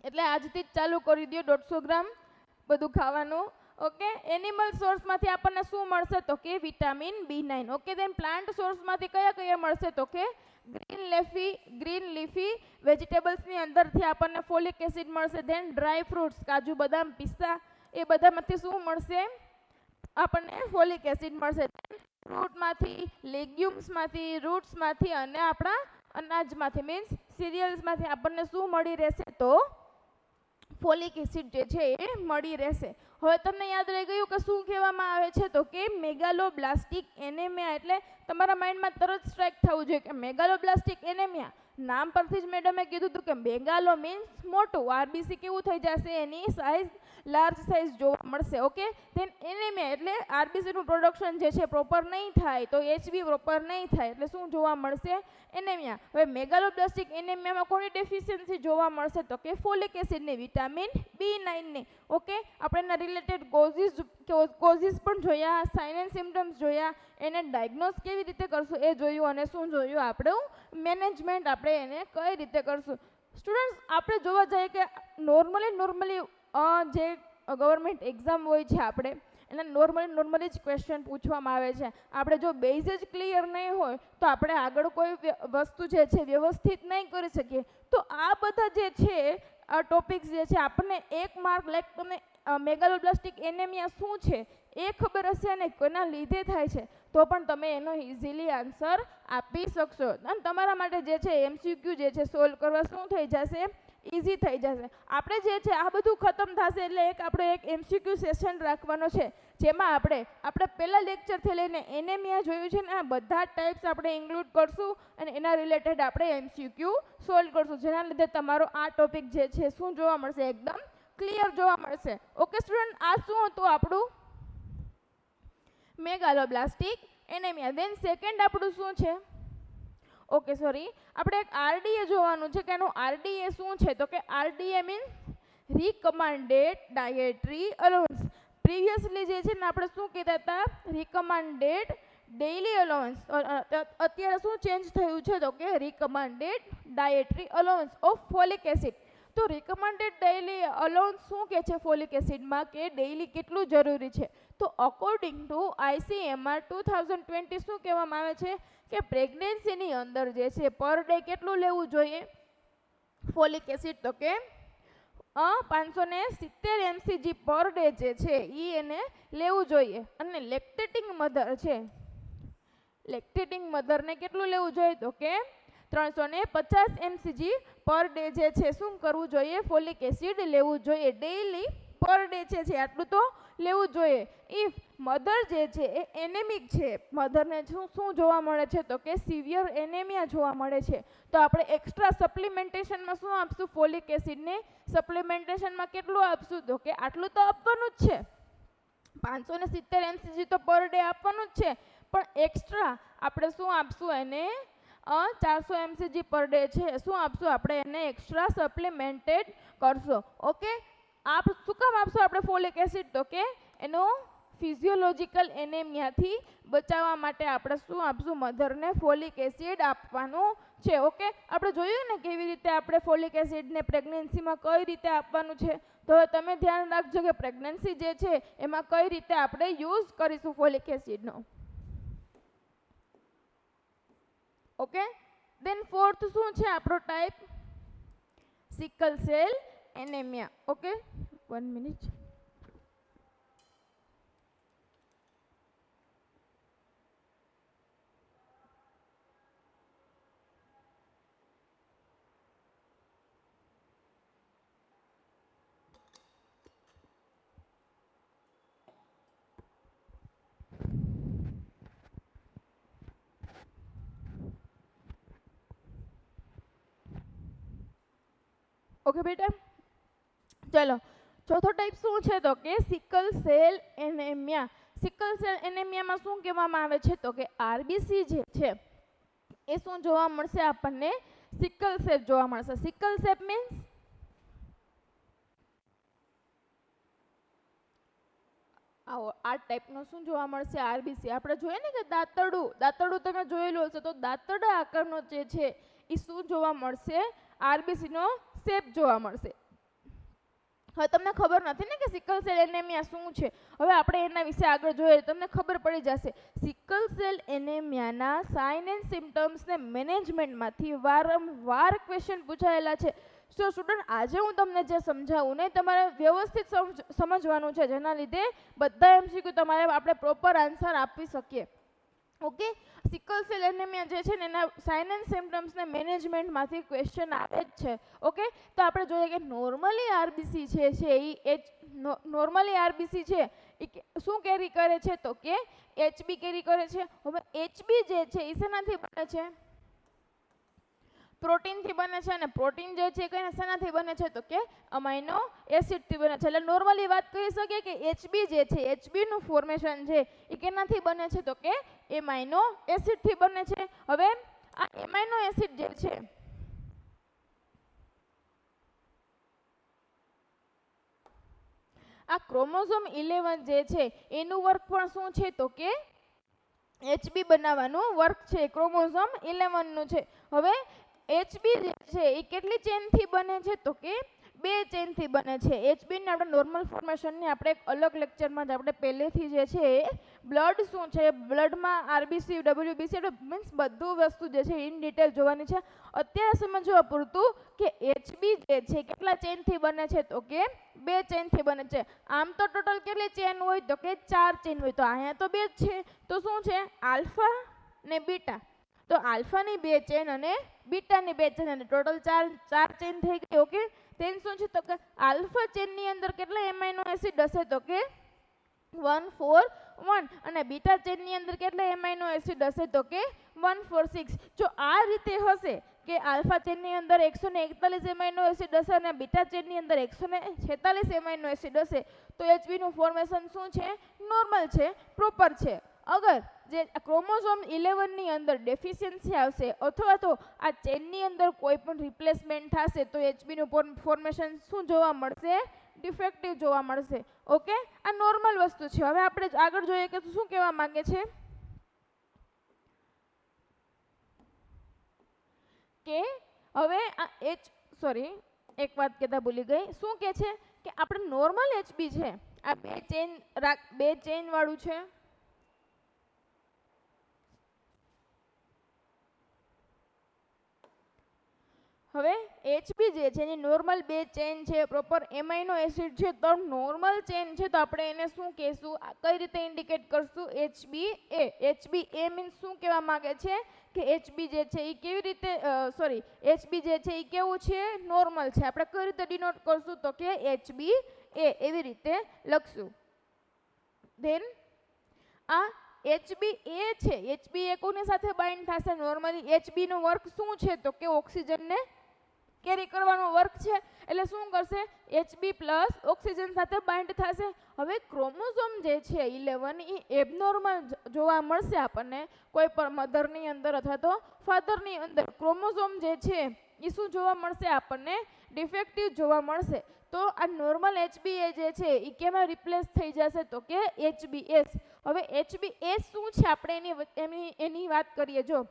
એટલે આજથી જ ચાલુ કરી દો 150 ગ્રામ બધું ખાવાનું. ઓકે. એનિમલ સોર્સમાંથી આપણને શું મળશે તો કે વિટામિન B9. ઓકે. દેન પ્લાન્ટ સોર્સમાંથી કયા કયા મળશે તો કે ગ્રીન લીફી વેજીટેબલ્સની અંદરથી આપણને ફોલિક એસિડ મળશે. ધેન ડ્રાય ફ્રૂટ્સ, કાજુ, બદામ, પિસ્તા, એ બધામાંથી શું મળશે, આપણને ફોલિક એસિડ મળશે. ફ્રૂટમાંથી, લેગ્યુમ્સમાંથી, રૂટ્સમાંથી અને આપણા અનાજમાંથી મીન્સ સિરિયલ્સમાંથી આપણને શું મળી રહેશે તો ફોલિક એસિડ જે છે એ મળી રહેશે. હવે તમને યાદ રહી ગયું કે શું કહેવામાં આવે છે તો કે મેગાલોબ્લાસ્ટિક એનેમિયા. એટલે તમારા માઇન્ડમાં તરત સ્ટ્રાઇક થવું જોઈએ કે મેગાલોબ્લાસ્ટિક એનેમિયા. નામ પરથી જ મેડમે કીધું હતું કે મેગાલો મીન્સ મોટું, આરબીસી કેવું થઈ જશે, એની સાઇઝ લાર્જ સાઇઝ જોવા મળશે. ઓકે, ધેન એનેમિયા એટલે આરબીસીનું પ્રોડક્શન જે છે પ્રોપર નહીં થાય તો એચબી પ્રોપર નહીં થાય એટલે શું જોવા મળશે? એનેમિયા. હવે મેગાલોબ્લાસ્ટિક એનેમિયામાં કોની ડેફિશિયન્સી જોવા મળશે? તો કે ફોલિક એસિડની, વિટામિન B9ની. ઓકે, આપણે એના રિલેટેડ કોઝિસ પણ જોયા, સાઇન એન્ડ સિમ્ટમ્સ જોયા, એને ડાયગ્નોઝ કેવી રીતે કરશું એ જોયું, અને શું જોયું આપણું મેનેજમેન્ટ આપણે એને કઈ રીતે કરશું. સ્ટુડન્ટ્સ, આપણે જોવા જઈએ કે નોર્મલી જે ગવર્મેન્ટ એક્ઝામ હોય છે આપણે એને નોર્મલી જ ક્વેશ્ચન પૂછવામાં આવે છે. આપણે જો બેઝ જ ક્લિયર નહીં હોય તો આપણે આગળ કોઈ વસ્તુ જે છે વ્યવસ્થિત નહીં કરી શકીએ. તો આ બધા જે છે ટોપિક્સ જે છે આપણને 1 માર્ક લાઈક તમને મેગાલોબ્લાસ્ટિક એનેમિયા શું છે એ ખબર હશે અને કોના લીધે થાય છે તો પણ તમે એનો ઇઝીલી આન્સર આપી શકશો. અને તમારા માટે જે છે એમસીક્યુ જે છે સોલ્વ કરવા શું થઈ જશે? ઇઝી થઈ જશે. આપણે જે છે આ બધું ખતમ થશે એટલે આપણે એક એમસીક્યુ સેશન રાખવાનો છે જેમાં આપણે પહેલા લેક્ચરથી લઈને એનેમિયા જોયું છે ને આ બધા ટાઈપ્સ આપણે ઇન્ક્લુડ કરશું અને એના રિલેટેડ આપણે એમસીક્યુ સોલ્વ કરશું, જેના લીધે તમારો આ ટોપિક જે છે શું જોવા મળશે? એકદમ ક્લિયર જોવા મળશે. ઓકે સ્ટુડન્ટ, આ શું હતું આપણું મેગાલોબ્લાસ્ટિક એનેમિયા. ધેન સેકન્ડ આપણું શું છે? ઓકે સોરી, આપણે એક આરડીએ જોવાનું છે કે એનું આરડીએ શું છે? તો કે RDA means recommended dietary allowance. Previously જે છે ને આપણે શું કહેતા હતા? Recommended daily allowance. અત્યારે શું ચેન્જ થયું છે? તો કે recommended dietary allowance of folic acid. તો રિકમેન્ડેડ ડેઇલી અલાઉન્સ શું કહે છે ફોલિક એસિડમાં કે ડેઇલી કેટલું જરૂરી છે? તો અકોર્ડિંગ ટુ ICMR 2020 શું કહેવામાં આવે છે કે પ્રેગ્નન્સીની અંદર જે છે પર ડે કેટલું લેવું જોઈએ ફોલિક એસિડ? તો કે 570 mcg પર ડે જે છે એ એને લેવું જોઈએ. અને લેક્ટેટિંગ મધર છે, લેક્ટેટિંગ મધરને કેટલું લેવું જોઈએ? તો કે 350 mcg પર ડે જે છે શું કરવું જોઈએ? ફોલિક એસિડ લેવું જોઈએ. ડેઇલી પર ડે છે આટલું તો લેવું જોઈએ. ઇફ મધર જે છે એ એનેમિક છે, મધરને શું જોવા મળે છે? તો કે સિવિયર એનેમિયા જોવા મળે છે, તો આપણે એક્સ્ટ્રા સપ્લિમેન્ટેશનમાં શું આપશું? ફોલિક એસિડને સપ્લિમેન્ટેશનમાં કેટલું આપશું? તો કે આટલું તો આપવાનું જ છે, 570 mcg તો પર ડે આપવાનું જ છે, પણ એક્સ્ટ્રા આપણે શું આપશું એને? 400 mcg પર ડે છે શું આપશું? આપણે એને એક્સ્ટ્રા સપ્લિમેન્ટેડ કરશો. ઓકે, આપ શું કામ આપશું આપણે ફોલિક એસિડ? તો કે એનો ફિઝિયોલોજિકલ એનેમિયાથી બચાવવા માટે આપણે શું આપશું? મધરને ફોલિક એસિડ આપવાનું છે. ઓકે, આપણે જોયું ને કેવી રીતે આપણે ફોલિક એસિડને પ્રેગ્નન્સીમાં કઈ રીતે આપવાનું છે. તો હવે તમે ધ્યાન રાખજો કે પ્રેગ્નન્સી જે છે એમાં કઈ રીતે આપણે યુઝ કરીશું ફોલિક એસિડનો. ઓકે, દેન ફોર્થ શું છે આપણો type? Sickle cell anaemia. Okay, 1 minute. Okay બેટા, ચલો ચોથો ટાઈપ શું છે? તો કે sickle cell anaemia. Sickle cell એનેમિયામાં શું કહેવામાં આવે છે? તો કે આરબીસી જે છે એ શું જોવા મળશે આપણને? સિકલ સેલ જોવા મળશે. સિકલ સેલ મીન્સ આ ટાઈપનો શું જોવા મળશે? આરબીસી. આપણે જોઈએ ને કે દાંતરડું તમે જોયેલું હશે, તો દાંતરડા આકારનો જે છે એ શું જોવા મળશે? આરબીસીનો શેપ જોવા મળશે. હવે તમને ખબર નથી ને કે સિકલ સેલ એનેમિયા શું છે. હવે આપણે એના વિશે આગળ જોઈએ તમને ખબર પડી જશે. સિકલ સેલ એનેમિયાના સાઇન એન્ડ સિમ્ટમ્સને મેનેજમેન્ટમાંથી વારંવાર ક્વેશ્ચન પૂછાયેલા છે. સો સ્ટુડન્ટ, આજે હું તમને જે સમજાવું ને તમારે વ્યવસ્થિત સમજવાનું છે, જેના લીધે બધા એમસીક્યુ તમારે આપણે પ્રોપર આન્સર આપી શકીએ. ઓકે, સિકલ સેલ એનેમિયા જે છે ને એના સાઇન એન્ડ સિમ્ટમ્સને મેનેજમેન્ટમાંથી ક્વેશ્ચન આવે જ છે. ઓકે, તો આપણે જોઈએ કે નોર્મલી આરબીસી છે નોર્મલી આરબીસી છે એ શું કેરી કરે છે? તો કે એચબી કેરી કરે છે. હવે એચબી જે છે એ શેનાથી બને છે? પ્રોટીનથી બને છે અને પ્રોટીન જે છે કઈ શેનાથી બને છે તો કે અમાઇનો એસિડથી બને છે. એટલે નોર્મલી વાત કરી શકીએ કે એચબી જે છે એચબીનું ફોર્મેશન છે એ કેનાથી બને છે તો કે એમાઇનો એસિડથી બને છે. હવે આ એમાઇનો એસિડ જે છે આ ક્રોમોઝોમ 11 જે છે એનું વર્ક પણ શું છે તો કે એચબી બનાવવાનું વર્ક છે ક્રોમોઝોમ 11 નું છે. હવે એચબી જે છે એ કેટલી ચેનથી બને છે તો કે 2 ચેનથી બને છે. એચબીને આપણે નોર્મલ ફોર્મેશનની આપણે એક અલગ લેક્ચરમાં જ આપણે પહેલેથી જે છે બ્લડ શું છે બ્લડમાં આરબીસી ડબલ્યુબીસી મીન્સ બધું વસ્તુ જે છે ઇન ડિટેલ જોવાની છે. અત્યારે સમજવા પૂરતું કે એચબી જે છે કેટલા ચેનથી બને છે તો કે 2 ચેનથી બને છે. આમ તો ટોટલ કેટલી ચેન હોય તો કે 4 ચેન હોય, તો અહીંયા તો 2 જ છે. તો શું છે આલ્ફા ને બીટા, તો આલ્ફાની 2 ચેન અને બીટાની 2 ચેન અને ટોટલ 4 ચેન થઈ ગઈ. ઓકે, તેન શું છે તો કે આલ્ફા ચેનની અંદર કેટલા એમાઇનો એસિડ હશે તો કે 141 અને બીટા ચેનની અંદર કેટલા એમાઇનો એસિડ હશે તો કે 146. જો આ રીતે હશે કે આલ્ફા ચેનની અંદર 141 એમાઇનો એસિડ હશે અને બીટા ચેનની અંદર 146 એમાઇનો એસિડ હશે તો એચબીનું ફોર્મેશન શું છે નોર્મલ છે, પ્રોપર છે. અગર જે ક્રોમોઝોમ 11 ની અંદર ડેફિશિયન્સી આવશે અથવા તો આ ચેનની અંદર કોઈ પણ રિપ્લેસમેન્ટ થશે તો એચબીનું ફોર્મેશન શું જોવા મળશે ડિફેક્ટિવ જોવા મળશે. ઓકે, આ નોર્મલ વસ્તુ છે. હવે આપણે આગળ જોઈએ કે શું કહેવા માંગે છે કે હવે આ એક વાત કહેતા ભૂલી ગઈ. શું કહે છે કે આપણે નોર્મલ એચબી છે આ 2 ચેન વાળું છે. હવે એચબી જે છે એની નોર્મલ 2 ચેન છે, પ્રોપર એમાઇનો એસિડ છે, તો નોર્મલ ચેન છે તો આપણે એને શું કહેશું, કઈ રીતે ઇન્ડિકેટ કરશું એચબી એ. એચબી એ મીન્સ શું કહેવા માંગે છે કે એચબી જે છે એ કેવી રીતે એચબી જે છે એ કેવું છે નોર્મલ છે. આપણે કઈ રીતે ડિનોટ કરશું તો કે એચબી એ એવી રીતે લખશું. ધેન આ એચબી એ છે એચબી એ કોની સાથે બાઇન્ડ થશે નોર્મલી એચબી નું વર્ક શું છે તો કે ઓક્સિજનને કેરી કરવાનો વર્ક છે. એટલે શું કરશે એચબી પ્લસ ઓક્સિજન સાથે બાઇન્ડ થશે. હવે ક્રોમોઝોમ જે છે 11 એ એબનોર્મલ જોવા મળશે આપણને કોઈ પણ મધરની અંદર અથવા તો ફાધરની અંદર. ક્રોમોઝોમ જે છે એ શું જોવા મળશે આપણને ડિફેક્ટિવ જોવા મળશે. તો આ નોર્મલ એચબીએ જે છે એ કેમાં રિપ્લેસ થઈ જશે તો કે એચબીએસ. હવે એચબીએસ શું છે આપણે એની વાત કરીએ. જો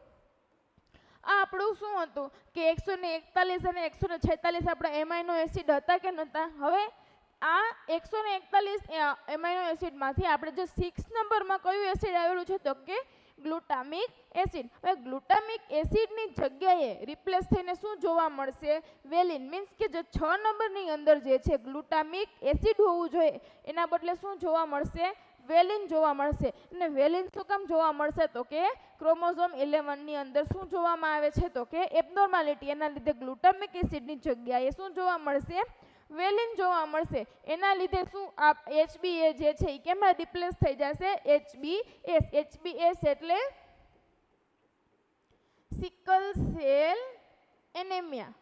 આ આપણું શું હતું કે 141 અને 146 આપણા એમાઇનો એસિડ હતા કે નહોતા. હવે આ 141 એમાઇનો એસિડમાંથી આપણે જે 6 નંબરમાં કયું એસિડ આવેલું છે તો કે ગ્લુટામિક એસિડ. હવે ગ્લુટામિક એસિડની જગ્યાએ રિપ્લેસ થઈને શું જોવા મળશે વેલિન. મીન્સ કે જે 6 નંબરની અંદર જે છે ગ્લુટામિક એસિડ હોવું જોઈએ એના બદલે શું જોવા મળશે વેલિન જોવા મળશે. અને વેલિન શું કામ જોવા મળશે તો કે ક્રોમોઝોમ 11 ની અંદર શું જોવામાં આવે છે તો કે એબનોર્માલિટી. એના લીધે ગ્લુટામિક એસિડની જગ્યાએ શું જોવા મળશે વેલિન જોવા મળશે. એના લીધે શું આ એચબીએ જે છે એ કેમાં રિપ્લેસ થઈ જશે એચબીએસ. એચબીએસ એટલે સિકલ સેલ એનેમિયા.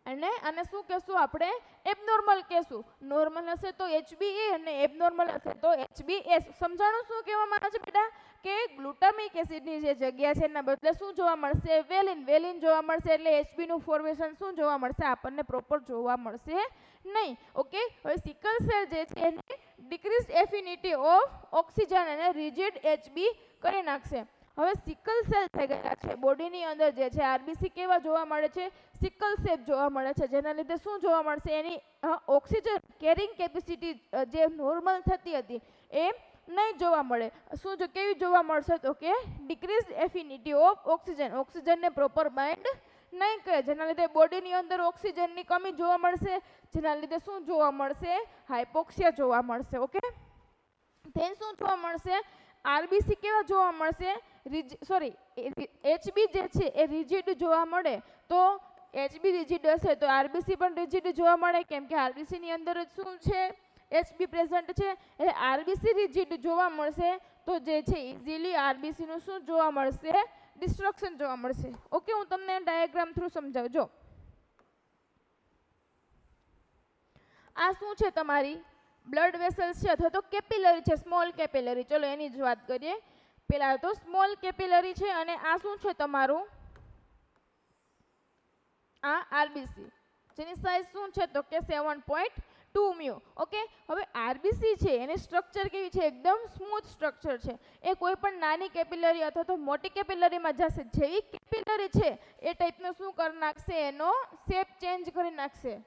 અને આને શું કહેશું આપણે એબનોર્મલ કહેશું. નોર્મલ હશે તો એચબીએ અને એબનોર્મલ હશે તો એચબીએસ. સમજાણું શું કહેવામાં આવે છે બેટા કે ગ્લુટામિક એસિડની જે જગ્યા છે એના બદલે શું જોવા મળશે વેલિન. વેલિન જોવા મળશે એટલે એચબીનું ફોર્મેશન શું જોવા મળશે આપણને પ્રોપર જોવા મળશે નહીં. ઓકે, હવે સિકલ સેલ જે છે એને ડિક્રીઝ એફિનિટી ઓફ ઓક્સિજન અને રિજિડ એચબી કરી નાખશે. હવે સિકલ સેલ થઈ ગયા છે બોડીની અંદર જે છે આરબીસી કેવા જોવા મળે છે સિકલ શેપ જોવા મળે છે. જેના લીધે શું જોવા મળશે એની ઓક્સિજન કેરિંગ કેપેસિટી જે નોર્મલ થતી હતી એ નહીં જોવા મળે. કેવી જોવા મળશે તો કે ડિક્રીઝ એફિનિટી ઓફ ઓક્સિજન. ઓક્સિજનને પ્રોપર બાઇન્ડ નહીં કરે જેના લીધે બોડીની અંદર ઓક્સિજનની કમી જોવા મળશે. જેના લીધે શું જોવા મળશે હાઇપોક્સિયા જોવા મળશે. ઓકે, ધેન શું જોવા મળશે આરબીસી કેવા જોવા મળશે એચબી જે છે એ રિજિડ જોવા મળે. તો એચબી રિજિડ હશે તો આરબીસી પણ રિજિડ જોવા મળે કેમ કે આરબીસી ની અંદર શું છે એચબી પ્રેઝન્ટ છે. એટલે આરબીસી રિજિડ જોવા મળશે તો જે છે ઇઝીલી આરબીસી નું શું જોવા મળશે ડિસ્ટ્રક્શન જોવા મળશે. ઓકે, હું તમને ડાયાગ્રામ થ્રુ સમજાવું. જો આ શું છે, તમારી બ્લડ વેસલ્સ છે અથવા તો કેપિલરી છે, સ્મોલ કેપિલરી. ચલો એની જ વાત કરીએ. પેલા તો સ્મોલ કેપિલરી છે અને આ શું છે તમારું, આ આરબીસી, જેની સાઇઝ શું છે તો કે 7.2 મ્યુ. ઓકે, હવે આરબીસી છે એની સ્ટ્રક્ચર કેવી છે, એકદમ સ્મૂથ સ્ટ્રક્ચર છે. એ કોઈ પણ નાની કેપિલરી અથવા તો મોટી કેપિલરીમાં જશે, જેવી કેપિલરી છે એ ટાઈપનું શું કરી નાખશે, એનો શેપ ચેન્જ કરી નાખશે.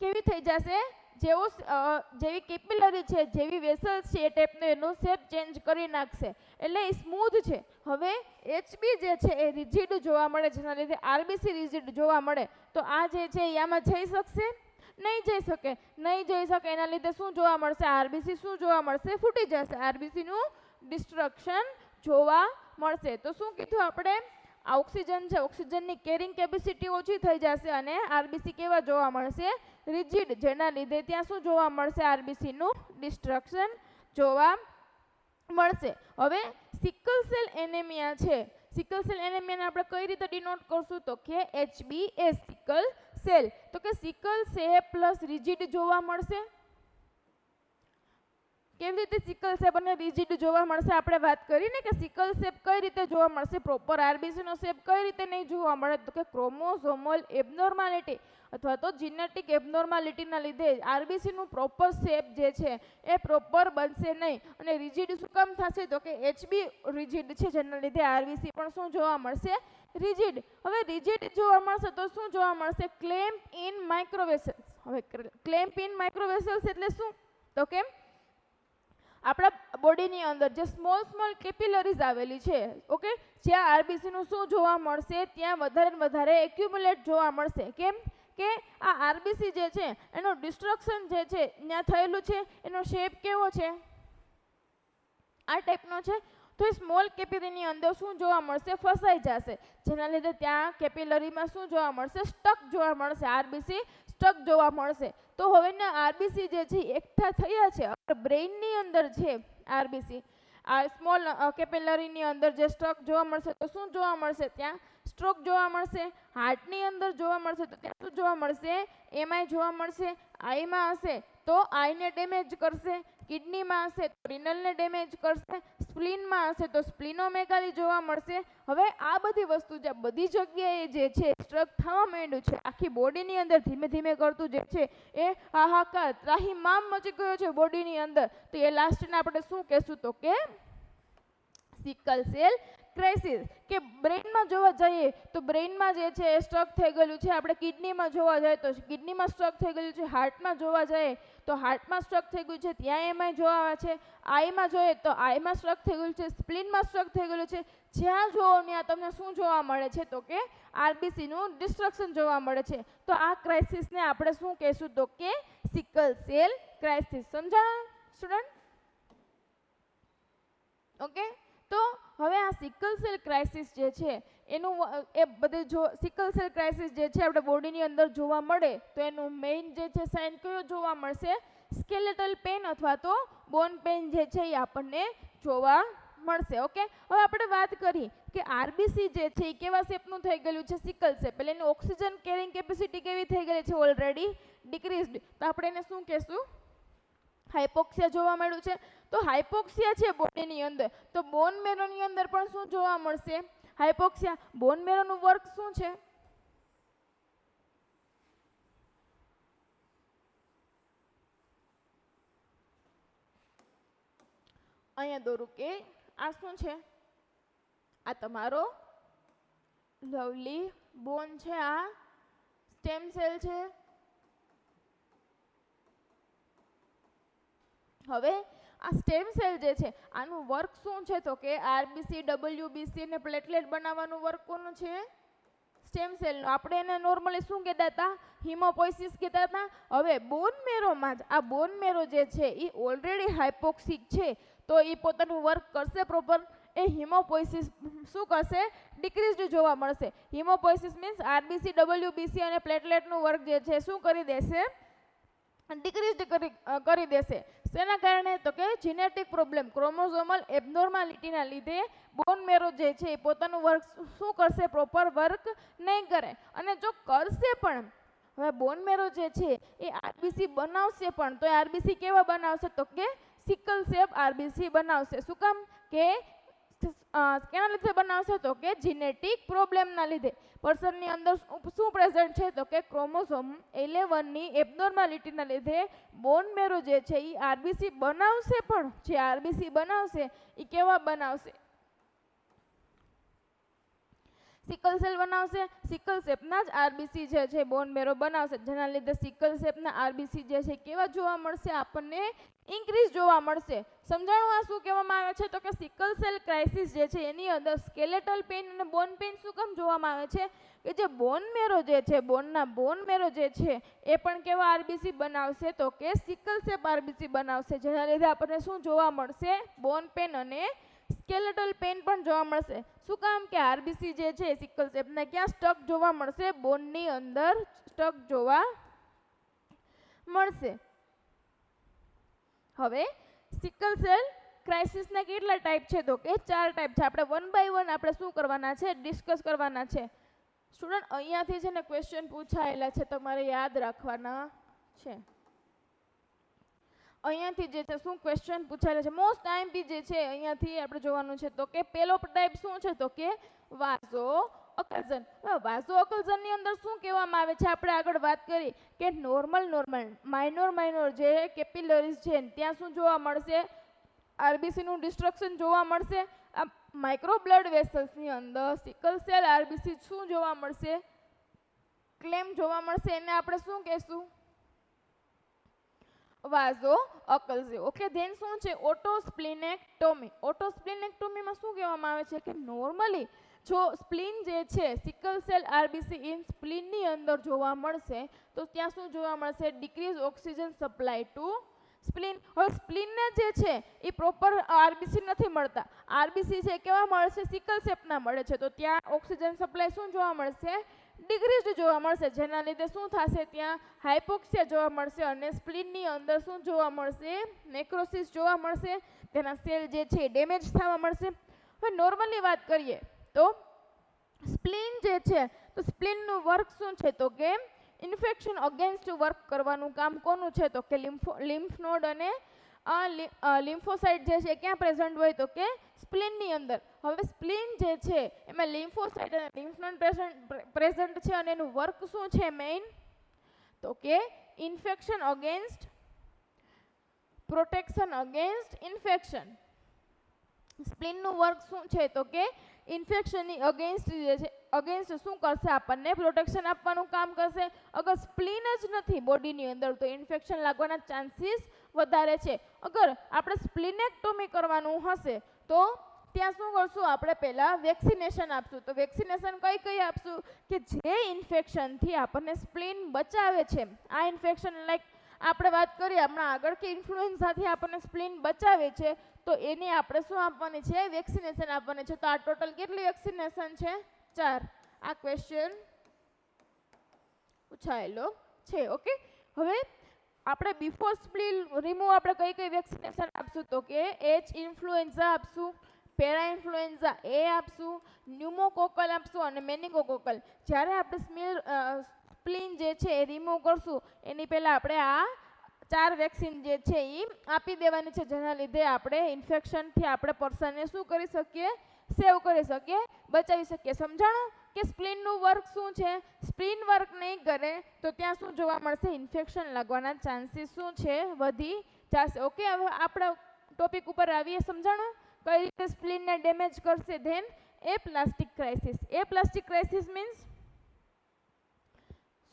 કેવી થઈ જશે, જેવી કેપિલરી છે, જેવી વેસલ્સ છે એ ટાઈપનો એનો શેપ ચેન્જ કરી નાખશે. એટલે એ સ્મૂથ છે. હવે એચબી જે છે એ રિજિડ જોવા મળે, જેના લીધે આરબીસી રિજિડ જોવા મળે. તો આ જે છે એ આમાં જઈ શકશે નહીં, જઈ શકે નહીં, જઈ શકે. એના લીધે શું જોવા મળશે, આરબીસી શું જોવા મળશે, ફૂટી જશે. આરબીસીનું ડિસ્ટ્રક્શન જોવા મળશે. તો શું કીધું આપણે, ઓક્સિજન છે, ઓક્સિજનની કેરિંગ કેપેસિટી ઓછી થઈ જશે અને આરબીસી કેવા જોવા મળશે, રિજિડ. જેના લીધે ત્યાં શું જોવા મળશે, આરબીસીનું ડિસ્ટ્રક્શન જોવા મળશે. હવે સિકલ સેલ એનેમિયા છે. સિકલ સેલ એનેમિયાને આપણે કઈ રીતે ડિનોટ કરશું તો કે HbS, સિકલ સેલ. તો કે સિકલ સેલ પ્લસ રિજિડ જોવા મળશે. કેવી રીતે સિકલ શેપ અને રિજિડ જોવા મળશે, આપણે વાત કરીને કે સિકલ શેપ કઈ રીતે જોવા મળશે, પ્રોપર આરબીસીનો શેપ કઈ રીતે નહીં જોવા મળે તો કે ક્રોમોઝોમલ એબનોર્માલિટી અથવા તો જીનેટિક એબનોર્માલિટીના લીધે આરબીસીનું પ્રોપર શેપ જે છે એ પ્રોપર બનશે નહીં. અને રિજિડ શું કામ થશે તો કે એચબી રિજિડ છે, જેના લીધે આરબીસી પણ શું જોવા મળશે, રિજિડ. હવે રિજિડ જોવા મળશે તો શું જોવા મળશે, ક્લેમ્પ ઇન માઇક્રોવેસલ્સ. હવે ક્લેમ્પ ઇન માઇક્રોવેસલ્સ એટલે શું તો કે આપણા બોડીની અંદર જે સ્મોલ કેપિલરીઝ આવેલી છે, ઓકે, જ્યાં આરબીસીનું શું જોવા મળશે, ત્યાં વધારે ને વધારે એક્યુમ્યુલેટ જોવા મળશે. કેમ કે આ આરબીસી જે છે એનું ડિસ્ટ્રક્શન જે છે ત્યાં થયેલું છે, એનો શેપ કેવો છે, આ ટાઈપનો છે. તો એ સ્મોલ કેપિલરીની અંદર શું જોવા મળશે, ફસાઈ જશે. જેના લીધે ત્યાં કેપિલરીમાં શું જોવા મળશે, સ્ટક જોવા મળશે, આરબીસી સ્ટક જોવા મળશે. તો હવે ને આરબીસી જે છે એકઠા થયા છે બ્રેઇનની અંદર છે. આરબીસી આ સ્મોલ કેપિલરીની અંદર જે સ્ટક જોવા મળશે તો શું જોવા મળશે, ત્યાં સ્ટ્રોક જોવા મળશે. હાર્ટની અંદર જોવા મળશે તો ત્યાં શું જોવા મળશે, એમઆઈ જોવા મળશે. આઈમાં હશે તો આઈને ડેમેજ કરશે, કિડનીમાં હશે તો રિનલને ડેમેજ કરશે, સ્પ્લીનમાં હશે તો સ્પ્લિનોમેગાલી જોવા મળશે. હવે આ બધી વસ્તુ જે બધી જગ્યાએ જે છે સ્ટ્રક થવા માંડ્યું છે, આખી બોડીની અંદર ધીમે ધીમે કરતું જે છે એ હાહાકાર ત્રાહિમામ મચી ગયો છે બોડીની અંદર. તો એ લાસ્ટને આપણે શું કહેશું તો કે સિકલ સેલ ક્રાઇસિસ. કે બ્રેઇનમાં જોવા જઈએ તો બ્રેઇનમાં જે છે એ સ્ટ્રક થઈ ગયેલું છે, આપણે કિડનીમાં જોવા જઈએ તો કિડનીમાં સ્ટ્રક થઈ ગયેલું છે, હાર્ટમાં જોવા જઈએ તો હાર્ટમાં સ્ટ્રક થઈ ગયું છે, ત્યાં એમાંય જોવા આવે છે. આઈમાં જોઈએ તો આઈમાં સ્ટ્રક થઈ ગયું છે, સ્પ્લિનમાં સ્ટ્રક થઈ ગયેલું છે. જ્યાં જોવો ત્યાં તમને શું જોવા મળે છે તો કે આરબીસીનું ડિસ્ટ્રક્શન જોવા મળે છે. તો આ ક્રાઇસિસને આપણે શું કહેશું તો કે સિકલ સેલ ક્રાઇસિસ. સમજાણું સ્ટુડન્ટ? ઓકે, તો હવે આ સિકલ સેલ ક્રાઇસિસ જે છે એનું એ બધે જો સિકલ સેલ ક્રાઇસિસ જે છે આપણે બોડીની અંદર જોવા મળે તો એનું મેઇન જે છે સાઇન કયો જોવા મળશે, સ્કેલેટલ પેન અથવા તો બોન પેન જે છે એ આપણને જોવા મળશે. ઓકે, હવે આપણે વાત કરી કે આરબીસી જે છે એ કેવા શેપનું થઈ ગયેલું છે, સિકલ શેપ. એટલે એની ઓક્સિજન કેરિંગ કેપેસિટી કેવી થઈ ગઈ છે, ઓલરેડી ડિક્રીઝડ. તો આપણે એને શું કહેશું, હાઇપોક્સિયા જોવા મળ્યું છે. તો હાઇપોક્સિયા છે બોડીની અંદર, તો બોન મેરોની અંદર પણ શું જોવા મળશે, હાઇપોક્સિયા. બોન મેરોનું વર્ક શું છે, અહીંયા દોરું કે આ શું છે, આ તમારો લવલી બોન છે, આ સ્ટેમ સેલ છે. હવે આ સ્ટેમ સેલ જે છે આનું વર્ક શું છે તો કે આરબીસી, ડબલ્યુબીસી અને પ્લેટલેટ બનાવવાનું વર્ક કોનું છે, સ્ટેમ સેલનું. આપણે એને નોર્મલી શું કહેતા હતા, હિમોપોઇસિસ કહેતા હતા. હવે બોન મેરોમાં જ આ બોન મેરો જે છે એ ઓલરેડી હાઇપોક્સિક છે, તો એ પોતાનું વર્ક કરશે પ્રોપર. એ હિમોપોઇસિસ શું કરશે, ડિક્રીઝડ જોવા મળશે. હિમોપોઇસિસ મીન્સ આરબીસી, ડબલ્યુબીસી અને પ્લેટલેટનું વર્ક જે છે શું કરી દેશે, ડિક્રીઝ કરી દેશે. શેના કારણે? તો કે જીનેટિક પ્રોબ્લેમ, ક્રોમોઝોમલ એબનોર્માલિટીના લીધે બોન મેરો જે છે એ પોતાનું વર્ક શું કરશે? પ્રોપર વર્ક નહીં કરે. અને જો કરશે પણ, હવે બોન મેરો જે છે એ આરબીસી બનાવશે પણ, તો એ આરબીસી કેવા બનાવશે? તો કે સિકલ સેપ આરબીસી બનાવશે. શું કામ? કે કેના લીધે બનાવશે? તો કે જીનેટિક પ્રોબ્લેમના લીધે. પર્સનની અંદર શું પ્રેઝન્ટ છે? તો કે ક્રોમોસોમ 11ની એબનોર્માલિટીના લીધે બોન મેરો જે છે એ આરબીસી બનાવશે પણ, જે આરબીસી બનાવશે એ કેવા બનાવશે? સિકલ સેલ બનાવશે. સિકલ શેપના જ આરબીસી જે છે બોન મેરો બનાવશે, જેના લીધે સિકલ શેપના આરબીસી જે છે કેવા જોવા મળશે? આપણને ઇન્ક્રીઝ જોવા મળશે. સમજાણું આ શું કહેવામાં આવે છે? તો કે સિકલ સેલ ક્રાઇસિસ જે છે એની અંદર સ્કેલેટલ પેઇન અને બોન પેઇન શું કામ જોવામાં આવે છે? કે જે બોન મેરો જે છે, બોન મેરો જે છે એ પણ કેવા આરબીસી બનાવશે? તો કે સિકલ શેપ આરબીસી બનાવશે, જેના લીધે આપણને શું જોવા મળશે? બોન પેન અને સ્કેલેટલ પેન પણ જોવા મળશે. શું કામ? કે આરબીસી જે છે સિકલ શેપના ક્યાં સ્ટક જોવા મળશે? બોનની અંદર સ્ટક જોવા મળશે. હવે સિકલ સેલ ક્રાઇસિસના કેટલા ટાઈપ છે? તો કે 4 ટાઈપ છે. આપણે વન બાય વન આપણે શું કરવાના છે? ડિસ્કસ કરવાના છે. સ્ટુડન્ટ અહીંયાથી છે ને ક્વેશ્ચન પૂછાયેલા છે, તમારે યાદ રાખવાના છે. અહીંયાથી જે છે શું ક્વેશ્ચન પૂછાયેલા છે? મોસ્ટ આઈએમપી જે છે અહીંયાથી આપણે જોવાનું છે. તો કે પહેલો ટાઈપ શું છે? તો કે વાઝો ઓકલ્ઝન. વાઝો ઓકલ્ઝનની અંદર શું કહેવામાં આવે છે? આપણે આગળ વાત કરી કે નોર્મલ માઇનોર જે કેપિલરીઝ છે ત્યાં શું જોવા મળશે? આરબીસીનું ડિસ્ટ્રક્શન જોવા મળશે. આ માઇક્રો બ્લડ વેસલ્સની અંદર સિકલ સેલ આરબીસી શું જોવા મળશે? ક્લેમ જોવા મળશે. એને આપણે શું કહેશું? વાઝો ઓકલ્ઝી. ઓકે, ધેન શું છે? ઓટોસ્પ્લિનેક્ટોમી. ઓટોસ્પ્લિનેક્ટોમીમાં શું કહેવામાં આવે છે? કે નોર્મલી જો સ્પ્લીન જે છે સિકલ સેલ આરબીસી ઇન સ્પ્લીનની અંદર જોવા મળશે, તો ત્યાં શું જોવા મળશે? Decrease oxygen supply to spleen. હવે સ્પ્લીનને જે છે એ પ્રોપર આરબીસી નથી મળતા. આરબીસી છે કેવા મળશે? સિકલ શેપના મળે છે, તો ત્યાં ઓક્સિજન સપ્લાય શું જોવા મળશે? ડિક્રીઝડ જોવા મળશે, જેના લીધે શું થશે? ત્યાં હાઇપોક્સિયા જોવા મળશે અને સ્પ્લીનની અંદર શું જોવા મળશે? નેક્રોસિસ જોવા મળશે. તેના સેલ જે છે ડેમેજ થવા મળશે. હવે નોર્મલી વાત કરીએ તો સ્પ્લીન જે છે, તો સ્પ્લીનનું વર્ક શું છે? તો કે ઇન્ફેક્શન અગેન્સ્ટ વર્ક કરવાનું કામ કોનું છે? તો કે લિમ્ફ નોડ અને લિમ્ફોસાઇટ જે છે ક્યાં પ્રેઝન્ટ હોય? તો કે સ્પ્લીનની અંદર. હવે સ્પ્લીન જે છે એમાં લિમ્ફોસાઇટ અને લિમ્ફ નોડ પ્રેઝન્ટ છે અને એનું વર્ક શું છે મેઇન? તો કે infection against, protection against infection. સ્પ્લીનનું વર્ક શું છે? તો કે ઇન્ફેક્શનની અગેન્સ્ટ જે છે, અગેન્સ્ટ શું કરશે? આપણને પ્રોટેક્શન આપવાનું કામ કરશે. અગર સ્પ્લીન જ નથી બોડીની અંદર તો ઇન્ફેક્શન લાગવાના ચાન્સીસ વધારે છે. અગર આપણે સ્પ્લિનેક્ટોમી કરવાનું હશે તો ત્યાં શું કરશું? આપણે પહેલાં વેક્સિનેશન આપશું. તો વેક્સિનેશન કઈ આપશું? કે જે ઇન્ફેક્શનથી આપણને સ્પ્લીન બચાવે છે. આ ઇન્ફેક્શન લાઈક આપણે વાત કરીએ હમણાં આગળ કે ઇન્ફ્લુએન્ઝાથી આપણને સ્પ્લીન બચાવે છે, તો એની આપણે શું આપવાની છે? વેક્સિનેશન આપવાની છે. તો આ ટોટલ કેટલી વેક્સિનેશન છે? 4. આ ક્વેશ્ચન પૂછાયેલો છે. ઓકે, હવે આપણે બિફોર સ્પ્લીન રિમૂવ આપણે કઈ વેક્સિનેશન આપશું? તો કે એચ ઇન્ફ્લુએન્ઝા આપશું, પેરા ઇન્ફ્લુએન્ઝા એ આપશું, ન્યુમોકોકલ આપશું અને મેનિંગોકોકલ. જ્યારે આપણે સ્પ્લીન જે છે એ રિમૂવ કરશું એની પહેલાં આપણે આ 4 વેક્સિન જે છે એ આપી દેવાની છે, જેના લીધે આપણે ઇન્ફેક્શનથી આપણે પર્સનને શું કરી શકીએ? સેવ કરી શકીએ, બચાવી શકીએ. સમજાણું કે સ્પ્લીનનું વર્ક શું છે? સ્પ્લીન વર્ક નહીં કરે તો ત્યાં શું જોવા મળશે? ઇન્ફેક્શન લાગવાના ચાન્સીસ શું છે? વધી જશે. ઓકે, હવે આપણે ટોપિક ઉપર આવીએ. સમજાણું કઈ રીતે સ્પ્લીનને ડેમેજ કરશે? Then aplastic crisis. Aplastic crisis means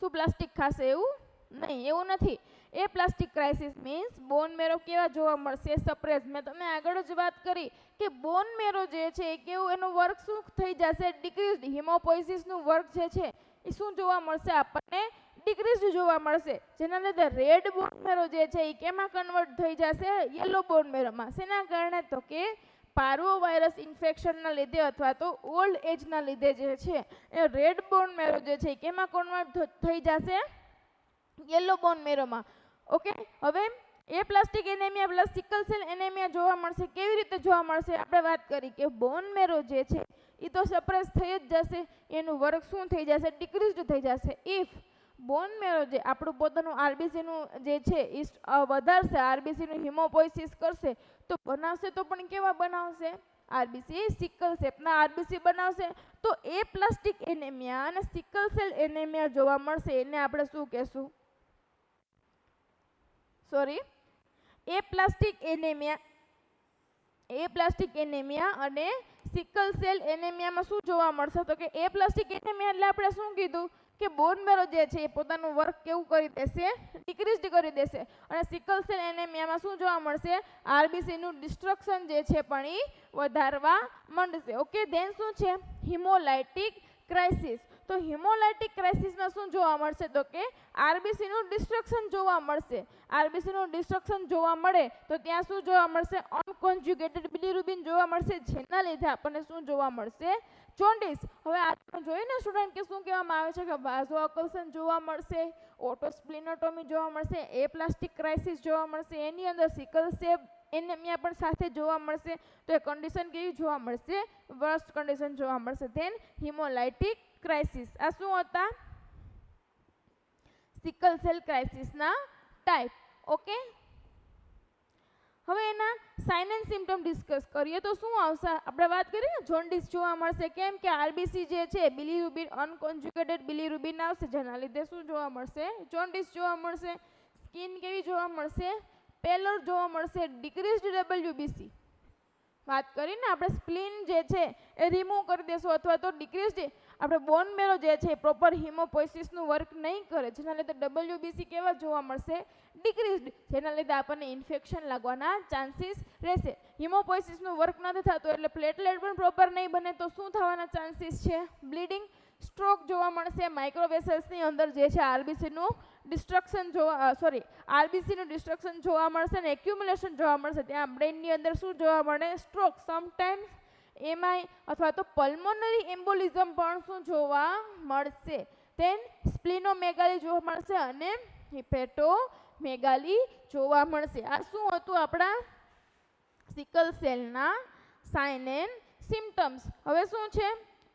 શું? પ્લાસ્ટિક ખાશે એવું નહીં, એવું નથી. એપ્લાસ્ટિક ક્રાઇસિસ મીન્સ બોન મેરો કેવા જોવા મળશે? સપ્રેસ. મેં તમને આગળ જ વાત કરી કે બોન મેરો જે છે એ કેવું એનું વર્ક શું થઈ જશે? ડિક્રીઝડ. હિમોપોઇસિસનું વર્ક જે છે એ શું જોવા મળશે? આપણને ડિક્રીઝડ જોવા મળશે, જેના લીધે રેડ બોન મેરો જે છે એ કેમાં કન્વર્ટ થઈ જશે? યલો બોન મેરોમાં. શેના કારણે? તો કે પાર્વો વાયરસ ઇન્ફેક્શનના લીધે અથવા તો ઓલ્ડ એજના લીધે જે છે એ રેડ બોન મેરો જે છે એ કેમાં કન્વર્ટ થઈ જશે? યલો બોન મેરોમાં. ઓકે, હવે aplastic anaemia plus sickle cell anaemia જોવા મળશે. કેવી રીતે જોવા મળશે? આપણે વાત કરી કે બોન મેરો જે છે એ તો સપ્રેસ થઈ જ જશે, એનું વર્ક શું થઈ જશે? ડિક્રીઝડ થઈ જશે. ઇફ બોન મેરો જે આપણું પોતાનું આરબીસીનું જે છે એ વધારશે, આરબીસીનું હિમોપોઇસિસ કરશે, તો બનાવશે તો પણ કેવા બનાવશે? આરબીસી સિકલ શેપના આરબીસી બનાવશે. તો એ પ્લાસ્ટિક એનેમિયા અને સિકલ સેલ એનેમિયા જોવા મળશે, એને આપણે શું કહેશું? સોરી, એપ્લાસ્ટિક એનેમિયા અને સિકલ સેલ એનેમિયામાં શું જોવા મળશે? તો કે એપ્લાસ્ટિક એનેમિયા એટલે આપણે શું કીધું કે બોન મેરો જે છે એ પોતાનું વર્ક કેવું કરી દેશે? ડિક્રીઝડ કરી દેશે. અને સિકલ સેલ એનેમિયામાં શું જોવા મળશે? આરબીસીનું ડિસ્ટ્રક્શન જે છે પણ એ વધારવા માંડશે. ઓકે, ધેન શું છે? હિમોલાઇટિક ક્રાઇસિસ. તો હિમોલાઇટિક ક્રાઇસિસમાં શું જોવા મળશે? તો કે આરબીસીનું ડિસ્ટ્રક્શન જોવા મળશે. આરબીસીનું ડિસ્ટ્રક્શન જોવા મળે તો ત્યાં શું જોવા મળશે? અનકોન્જ્યુગેટેડ બિલિરુબિન જોવા મળશે, જેના લીધે આપણને શું જોવા મળશે? જોન્ડિસ. હવે આપણે જોયું ને સ્ટુડન્ટ કે શું કહેવામાં આવે છે કે વાઝોઅકલ્સન જોવા મળશે, ઓટોસ્પ્લિનોટોમી જોવા મળશે, એપ્લાસ્ટિક ક્રાઇસિસ જોવા મળશે, એની અંદર સિકલ સેલ એનેમિયા પણ સાથે જોવા મળશે. તો એ કન્ડિશન કેવી જોવા મળશે? વર્સ્ટ કન્ડિશન જોવા મળશે. Then haemolytic crisis. આ શું હતા? સિકલ સેલ ક્રાઇસિસના ટાઈપ. ઓકે, હવે એના સાઇન એન્ડ સિમ્પટમ ડિસ્કસ કરીએ તો શું આવશે? આપણે વાત કરીએ ને જોન્ડિસ જોવા મળશે. કેમ કે આરબીસી જે છે બિલિરુબિન અનકોન્જ્યુગેટેડ બિલિરુબિન આવશે, જેના લીધે શું જોવા મળશે? જોન્ડિસ જોવા મળશે. સ્કિન કેવી જોવા મળશે? પેલર જોવા મળશે. ડિક્રીઝડ ડબલ્યુબીસી. વાત કરીને આપણે સ્પ્લીન જે છે એ રિમૂવ કરી દેશું, અથવા તો ડિક્રીઝડ આપણે બોન મેરો જે છે પ્રોપર હિમોપોઇસિસનું વર્ક નહીં કરે, જેના લીધે ડબલ્યુબીસી કેવા જોવા મળશે? ડિક્રીઝડ, જેના લીધે આપણને ઇન્ફેક્શન લાગવાના ચાન્સીસ રહેશે. હિમોપોઇસિસનું વર્ક નથી થતું એટલે પ્લેટલેટ પણ પ્રોપર નહીં બને, તો શું થવાના ચાન્સીસ છે? બ્લીડિંગ, સ્ટ્રોક જોવા મળશે. માઇક્રોવેસલ્સની અંદર જે છે આરબીસીનું ડિસ્ટ્રક્શન આરબીસીનું ડિસ્ટ્રક્શન જોવા મળશે અને એક્યુમ્યુલેશન જોવા મળશે. ત્યાં બ્રેઇનની અંદર શું જોવા મળે? સ્ટ્રોક. સમટાઈમ્સ એમઆઈ અથવા તો પલ્મોનરી એમ્બોલિઝમ પણ શું જોવા મળશે? ધેન સ્પ્લિનોમેગાલી જોવા મળશે અને હિપેટોમેગાલી જોવા મળશે. આ શું હતું? આપણા સિકલ સેલના સાઇન એન્ડ સિમ્પટમ્સ. હવે શું છે?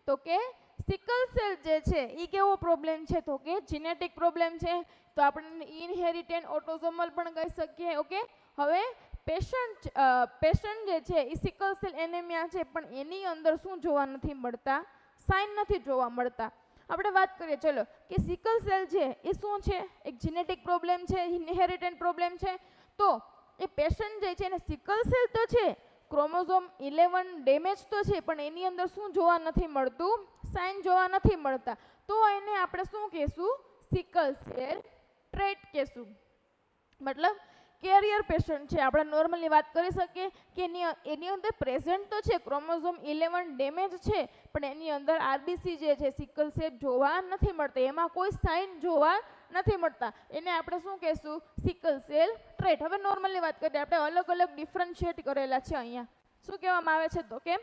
તો કે સિકલ સેલ જે છે એ કેવો પ્રોબ્લેમ છે? તો કે જીનેટિક પ્રોબ્લેમ છે. તો આપણે ઇનહેરિટેડ ઓટોઝોમલ પણ કહી શકીએ. ઓકે, હવે પેશન્ટ જે છે એ સિકલ સેલ એનેમિયા છે, પણ એની અંદર શું જોવા નથી મળતા? સાઇન નથી જોવા મળતા. આપણે વાત કરીએ ચલો કે સિકલ સેલ છે એ શું છે? એક જીનેટિક પ્રોબ્લેમ છે, ઇનહેરિટેડ પ્રોબ્લેમ છે. તો એ પેશન્ટ જે છે એને સિકલ સેલ તો છે, ક્રોમોઝોમ 11 ડેમેજ તો છે, પણ એની અંદર શું જોવા નથી મળતું? સાઇન જોવા નથી મળતા. તો એને આપણે શું કહેશું? સિકલ સેલ ટ્રેટ કહેશું. મતલબ કેરિયર પેશન્ટ છે. આપણે નોર્મલી વાત કરી શકીએ કે એની અંદર પ્રેઝન્ટ તો છે, ક્રોમોઝોમ 11 ડેમેજ છે, પણ એની અંદર આરબીસી જે છે સિકલ સેલ જોવા નથી મળતા, એમાં કોઈ સાઇન જોવા નથી મળતા. એને આપણે શું કહેશું? Sickle cell trait. હવે નોર્મલી વાત કરીએ, આપણે અલગ અલગ ડિફરન્શિએટ કરેલા છે. અહીંયા શું કહેવામાં આવે છે? તો કે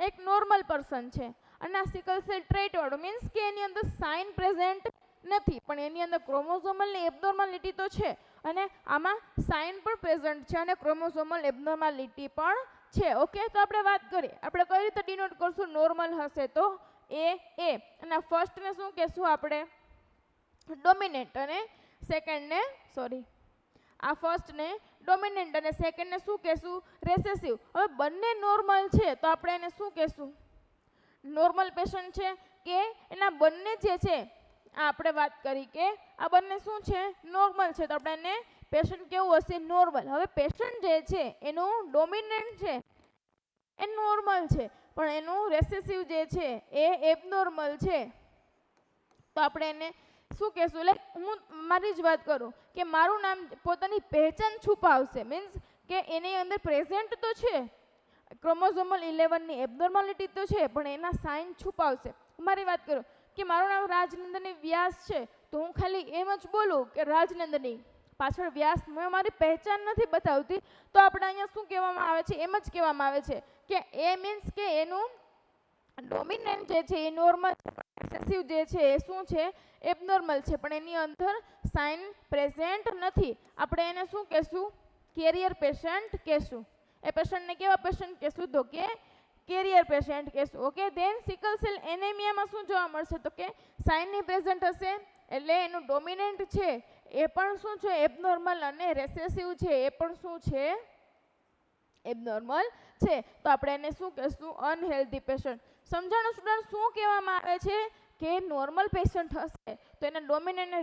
એક નોર્મલ પર્સન છે અને આ સિકલ સેલ ટ્રેટ વાળું મીન્સ કે એની અંદર સાઇન પ્રેઝન્ટ નથી, પણ એની અંદર ક્રોમોઝોમલ એબનોર્માલિટી તો છે અને આમાં સાઇન પણ પ્રેઝન્ટ છે અને ક્રોમોઝોમલ એબનોર્માલિટી પણ છે. ઓકે, તો આપણે વાત કરીએ, આપણે કઈ રીતે ડિનોટ કરશું? નોર્મલ હશે તો એ અને ફર્સ્ટને શું કહેશું આપણે? ડોમિનેન્ટ અને સેકન્ડને આ ફર્સ્ટને ડોમિનેન્ટ અને સેકન્ડને શું કહેશું? રેસેસિવ. હવે બંને નોર્મલ છે તો આપણે એને શું કહેશું? નોર્મલ પેશન્ટ છે કે એના બંને જે છે આપણે વાત કરી કે આ બંને શું છે? નોર્મલ છે. તો આપણે એને પેશન્ટ કેવું હશે? નોર્મલ. હવે પેશન્ટ જે છે એનું ડોમિનેન્ટ છે એ નોર્મલ છે, પણ એનું રેસેસિવ જે છે એ એબનોર્મલ છે. તો આપણે એને શું કહેશું? લાઈક હું મારી જ વાત કરું કે મારું નામ પોતાની પહેચાન છુપાવશે, મીન્સ કે એની અંદર પ્રેઝન્ટ તો છે, ક્રોમોઝોમલ 11ની એબનોર્માલિટી તો છે, પણ એના સાઇન છુપાવશે. મારી વાત કરું કે મારું નામ રાજનંદની વ્યાસ છે, તો હું ખાલી એમ જ બોલું કે રાજનંદની, પાછળ વ્યાસ મેં મારી પહેચાન નથી બતાવતી, તો આપણે અહીંયા શું કહેવામાં આવે છે? એમ જ કહેવામાં આવે છે કે એ મીન્સ કે એનું ડોમિનન્ટ જે છે એ નોર્મલ છે, રિસેસિવ જે છે એ શું છે, એબનોર્મલ છે, પણ એની અંદર સાઇન પ્રેઝન્ટ નથી. આપણે એને શું કહેશું, કેરિયર પેશન્ટ કહેશું. એ પેશન્ટને કેવા પેશન્ટ કહેશું, તો કે કેરિયર પેશન્ટ કહેશું. ઓકે, ધેન સિકલ સેલ એનેમિયામાં શું જોવા મળશે, તો કે સાઇનની પ્રેઝન્ટ હશે, એટલે એનું ડોમિનન્ટ છે એ પણ શું છે, એબનોર્મલ, અને રેસેસિવ છે એ પણ શું છે, એબનોર્મલ છે. તો આપણે એને શું કહેશું, અનહેલ્ધી પેશન્ટ. સમજાણું સ્ટુડન્ટ? શું કહેવામાં આવે છે કે નોર્મલ પેશન્ટ હશે તો એના ડોમિનન્ટ અને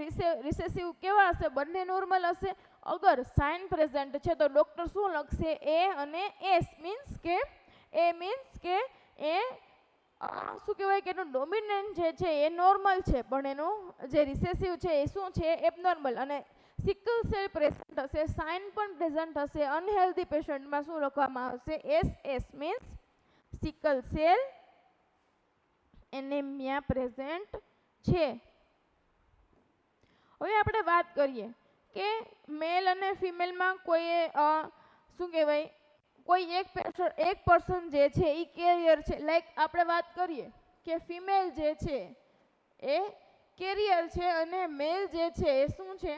રિસેસિવ કેવા હશે, બંને નોર્મલ હશે. અગર સાઇન પ્રેઝન્ટ છે તો ડૉક્ટર શું લખશે, એ અને એસ, મીન્સ કે એ મીન્સ કે એ શું કહેવાય કે એનું ડોમિનન્ટ જે છે એ નોર્મલ છે, પણ એનું જે રિસેસિવ છે એ શું છે, એબનોર્મલ. અને સિકલ સેલ પ્રેઝન્ટ હશે, સાઇન પણ પ્રેઝન્ટ હશે. અનહેલ્ધી પેશન્ટમાં શું લખવામાં આવશે, S S, means sickle cell anaemia present છે. હવે આપણે વાત કરીએ કે મેલ અને ફિમેલમાં કોઈ શું કહેવાય, કોઈ એક પર્સન જે છે એ કેરિયર છે. લાઈક આપણે વાત કરીએ કે ફિમેલ જે છે એ કેરિયર છે અને મેલ જે છે એ શું છે,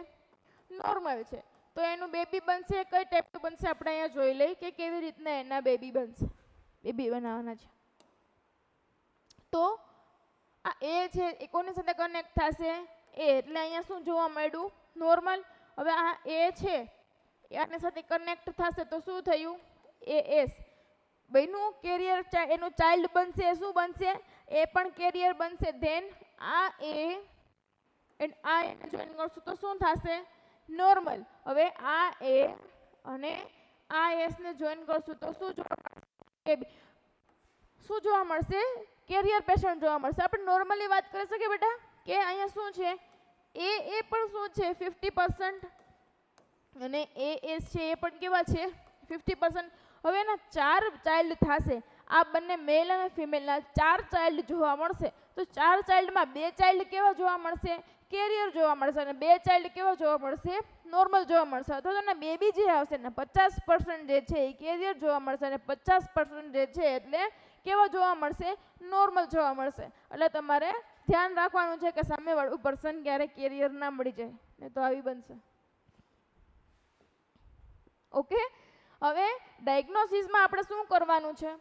નોર્મલ છે. તો એનું બેબી બનશે, કઈ ટાઈપનું બનશે, આપણે અહીંયા જોઈ લઈએ કે કેવી રીતના એના બેબી બનશે, બેબી બનાવવાના છે. તો આ એ છે એ કોની સાથે કનેક્ટ થશે, એ, એટલે અહીંયા શું જોવા મળ્યું, નોર્મલ. હવે આ એ છે એ આની સાથે કનેક્ટ થશે તો શું થયું, એ એસ બેનું કેરિયર, એનું ચાઇલ્ડ બનશે, શું બનશે, એ પણ કેરિયર બનશે. ધેન આ એ એન્ડ આ એને જોઈન કરશું તો શું થશે, નોર્મલ. હવે આ એ અને આ એસ ને જોઈન કરશું તો શું જોવા મળશે, શું જોવા મળશે, કેરિયર પેશન્ટ જોવા મળશે. આપણે નોર્મલી વાત કરી શકીએ બેટા કે અહીંયા શું છે, એ પણ શું છે 50%, અને એ એસ છે એ પણ કેવા છે 50%. હવે એના 4 ચાઇલ્ડ થશે, આ બંને મેલ અને ફિમેલના 4 ચાઇલ્ડ જોવા મળશે. તો 4 ચાઇલ્ડમાં 2 ચાઇલ્ડ કેવા જોવા મળશે, કેરિયર જોવા મળશે, અને 2 ચાઇલ્ડ કેવા જોવા મળશે, નોર્મલ જોવા મળશે. અથવા તો એના બેબી જે આવશે ને 50% જે છે એ કેરિયર જોવા મળશે, અને 50% જે છે એટલે કેવા જોવા મળશે, નોર્મલ જોવા મળશે. એટલે તમારે ધ્યાન રાખવાનું છે કે સામેવાળું પર્સન ક્યારેક કેરિયર ના મળી જાય, ને તો આવી બનશે. ઓકે, હવે ડાયગ્નોસિસમાં આપણે શું કરવાનું છે,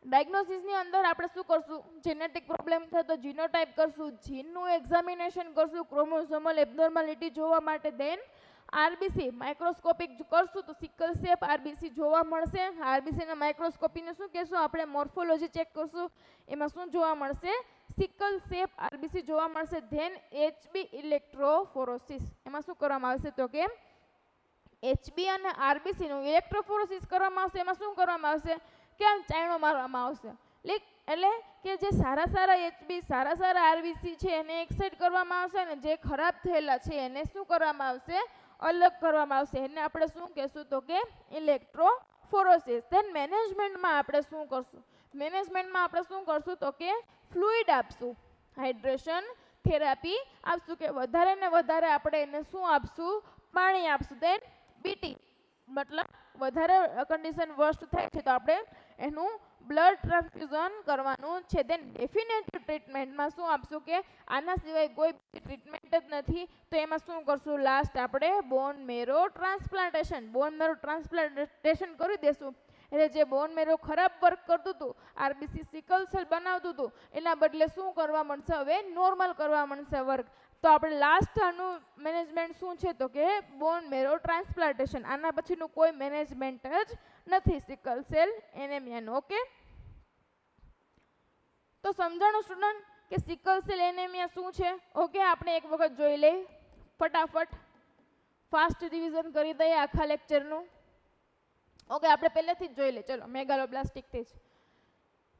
ડાયગ્નોસિસની અંદર આપણે શું કરશું, જેનેટિક પ્રોબ્લેમ થાય તો જીનોટાઈપ કરશું, જીનનું એક્ઝામિનેશન કરશું ક્રોમોસોમલ એબનોર્માલિટી જોવા માટે. દેન આરબીસી માઇક્રોસ્કોપિક કરશું તો સિકલ સેપ આરબીસી જોવા મળશે. આરબીસીના માઇક્રોસ્કોપીને શું કહેશું આપણે, મોર્ફોલોજી ચેક કરશું, એમાં શું જોવા મળશે, સિકલ સેપ આરબીસી જોવા મળશે. ધેન એચબી ઇલેક્ટ્રોફોરોસિસ, એમાં શું કરવામાં આવશે, તો કે એચબી અને આરબીસીનું ઇલેક્ટ્રોફોરોસિસ કરવામાં આવશે. એમાં શું કરવામાં આવશે, કે આમ ચાયણો મારવામાં આવશે. એટલે કે જે સારા એચબી સારા આરબીસી છે એને એક્સાઇટ કરવામાં આવશે, અને જે ખરાબ થયેલા છે એને શું કરવામાં આવશે, અલગ કરવામાં આવશે. એને આપણે શું કહેશું, તો કે ઇલેક્ટ્રોફોરોસિસ. ધેન મેનેજમેન્ટમાં આપણે શું કરશું, મેનેજમેન્ટમાં આપણે શું કરશું, તો કે ફ્લુઇડ આપશું, હાઇડ્રેશન થેરાપી આપશું, કે વધારે ને વધારે આપણે એને શું આપશું, પાણી આપશું. દેન બીટી મતલબ વધારે કન્ડિશન વર્સ્ટ થાય છે તો આપણે એનું બ્લડ ટ્રાન્સફ્યુઝન કરવાનું છે. દેન ડેફિનેટિવ ટ્રીટમેન્ટમાં શું આપશું, કે આના સિવાય કોઈ ટ્રીટમેન્ટ જ નથી તો એમાં શું કરશું, લાસ્ટ આપણે બોન મેરો ટ્રાન્સપ્લાન્ટેશન, બોન મેરો ટ્રાન્સપ્લાન્ટેશન કરી દેશું. એટલે જે બોન મેરો ખરાબ વર્ક કરતું હતું, આરબીસી સિકલ સેલ બનાવતું હતું, એના બદલે શું કરવા મળશે, હવે નોર્મલ કરવા મળશે વર્ક. તો આપણે લાસ્ટ આનું મેનેજમેન્ટ શું છે, તો કે બોન મેરો ટ્રાન્સપ્લાન્ટેશન. આના પછીનું કોઈ મેનેજમેન્ટ જ નથી સિકલ સેલ એનેમિયાનું. ઓકે, તો સમજાણું સ્ટુડન્ટ કે સિકલ સેલ એનેમિયા શું છે. ઓકે, આપણે એક વખત જોઈ લઈએ, ફટાફટ ફાસ્ટ રિવિઝન કરી દઈએ આખા લેક્ચરનું. ઓકે, આપણે પહેલેથી જ જોઈ લઈએ, ચલો મેગાલોબ્લાસ્ટિકથી જ.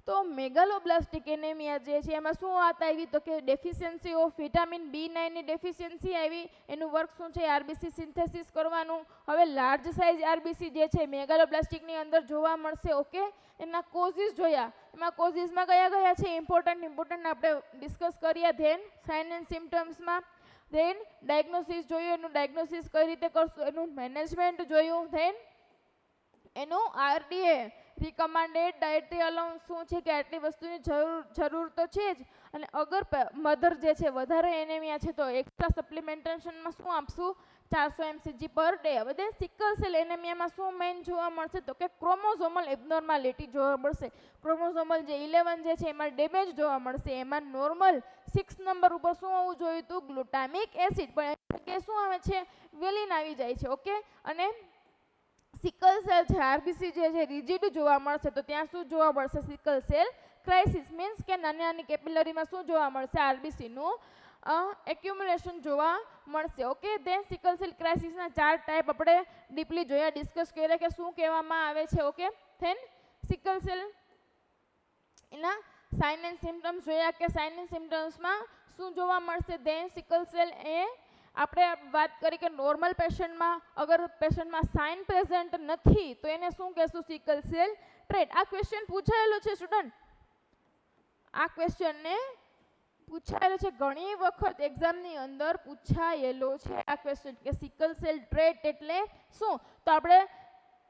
તો મેગાલોબ્લાસ્ટિક એનેમિયા જે છે એમાં શું વાત આવી, તો કે ડેફિશિયન્સી ઓફ વિટામિન B9 ની ડેફિશિયન્સી આવી. એનું વર્ક શું છે, આરબીસી સિન્થેસિસ કરવાનું. હવે લાર્જ સાઇઝ આરબીસી જે છે મેગાલોબ્લાસ્ટિકની અંદર જોવા મળશે. ઓકે, એના કોઝિસ જોયા, એમાં કોઝિસમાં કયા છે ઇમ્પોર્ટન્ટ આપણે ડિસ્કસ કર્યા. ધેન સાઇન એન્ડ સિમ્ટમ્સમાં, ધેન ડાયગ્નોસિસ જોયું, એનું ડાયગ્નોસિસ કઈ રીતે કરશું, એનું મેનેજમેન્ટ જોયું. ધેન એનું આરડીએ રિકમેન્ડેડ ડાયટરી અલાઉન્સ શું છે કે આટલી વસ્તુની જરૂર તો છે જ, અને અગર મધર જે છે વધારે એનેમિયા છે તો એક્સ્ટ્રા સપ્લિમેન્ટેશનમાં શું આપશું, 400 mcg પર ડે. હવે દેન સિકલ સેલ એનેમિયામાં શું મેઇન જોવા મળશે તો કે ક્રોમોઝોમલ એબનોર્માલિટી જોવા મળશે. ક્રોમોઝોમલ જે 11 જે છે એમાં ડેમેજ જોવા મળશે. એમાં નોર્મલ 6 નંબર ઉપર શું હોવું જોઈએ હતું, ગ્લુટામિક એસિડ, પણ કે શું આવે છે, વેલિન આવી જાય છે. ઓકે, અને સિકલ સેલ છે આરબીસી જે છે રિજિડ જોવા મળશે, તો ત્યાં શું જોવા મળશે, સિકલ સેલ ક્રાઇસિસ, મીન્સ કે નાની નાની કેપિલરીમાં શું જોવા મળશે, આરબીસીનું એક્યુમ્યુલેશન જોવા મળશે. ઓકે, ધેન સિકલ સેલ ક્રાઇસિસના 4 ટાઈપ આપણે ડીપલી જોયા, ડિસ્કસ કર્યા કે શું કહેવામાં આવે છે. ઓકે, ધેન સિકલ સેલ એના સાઇન એન્ડ સિમ્ટમ્સ જોયા કે સાઇન એન્ડ સિમ્ટમ્સમાં શું જોવા મળશે. ધેન સિકલ સેલ એ આપણે વાત કરી કે નોર્મલ પેશન્ટમાં અગર પેશન્ટમાં સાઇન પ્રેઝન્ટ નથી તો એને શું કહેશું, સિકલ સેલ ટ્રેટ. આ ક્વેશ્ચન પૂછાયેલો છે સ્ટુડન્ટ, આ ક્વેશ્ચનને પૂછાયેલો છે ઘણી વખત એક્ઝામની અંદર પૂછાયેલો છે આ ક્વેશ્ચન કે સિકલ સેલ ટ્રેટ એટલે શું. તો આપણે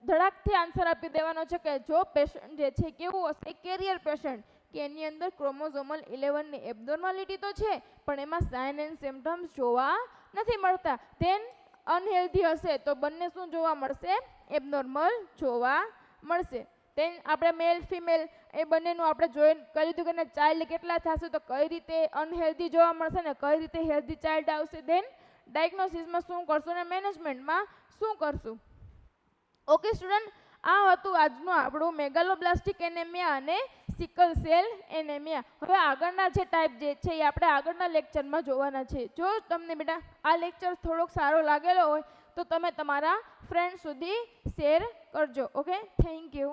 ધડાકથી આન્સર આપી દેવાનો છે કે જો પેશન્ટ જે છે કેવું હશે, કેરિયર પેશન્ટ, કે એની અંદર ક્રોમોઝોમલ 11 ની એબનોર્માલિટી તો છે પણ એમાં સાઇન એન્ડ સિમ્ટમ્સ જોવા નથી મળતા. ધેન અનહેલ્ધી હશે તો બંને શું જોવા મળશે, એબનોર્મલ જોવા મળશે. ધેન આપણે મેલ ફિમેલ એ બંનેનું આપણે જોઈન કરી દીધું કે ચાઇલ્ડ કેટલા થશે તો કઈ રીતે અનહેલ્ધી જોવા મળશે ને કઈ રીતે હેલ્ધી ચાઇલ્ડ આવશે. ધેન ડાયગ્નોસિસમાં શું કરશું અને મેનેજમેન્ટમાં શું કરશું. ઓકે સ્ટુડન્ટ, આ હતું આજનું આપણું મેગાલોબ્લાસ્ટિક એનેમિયા અને સિકલ સેલ એનેમિયા. હવે આગળના જે ટાઈપ જે છે એ આપણે આગળના લેક્ચરમાં જોવાના છે. જો તમને બેટા આ લેક્ચર થોડોક સારો લાગેલો હોય તો તમે તમારા ફ્રેન્ડ સુધી શેર કરજો. Okay, thank you.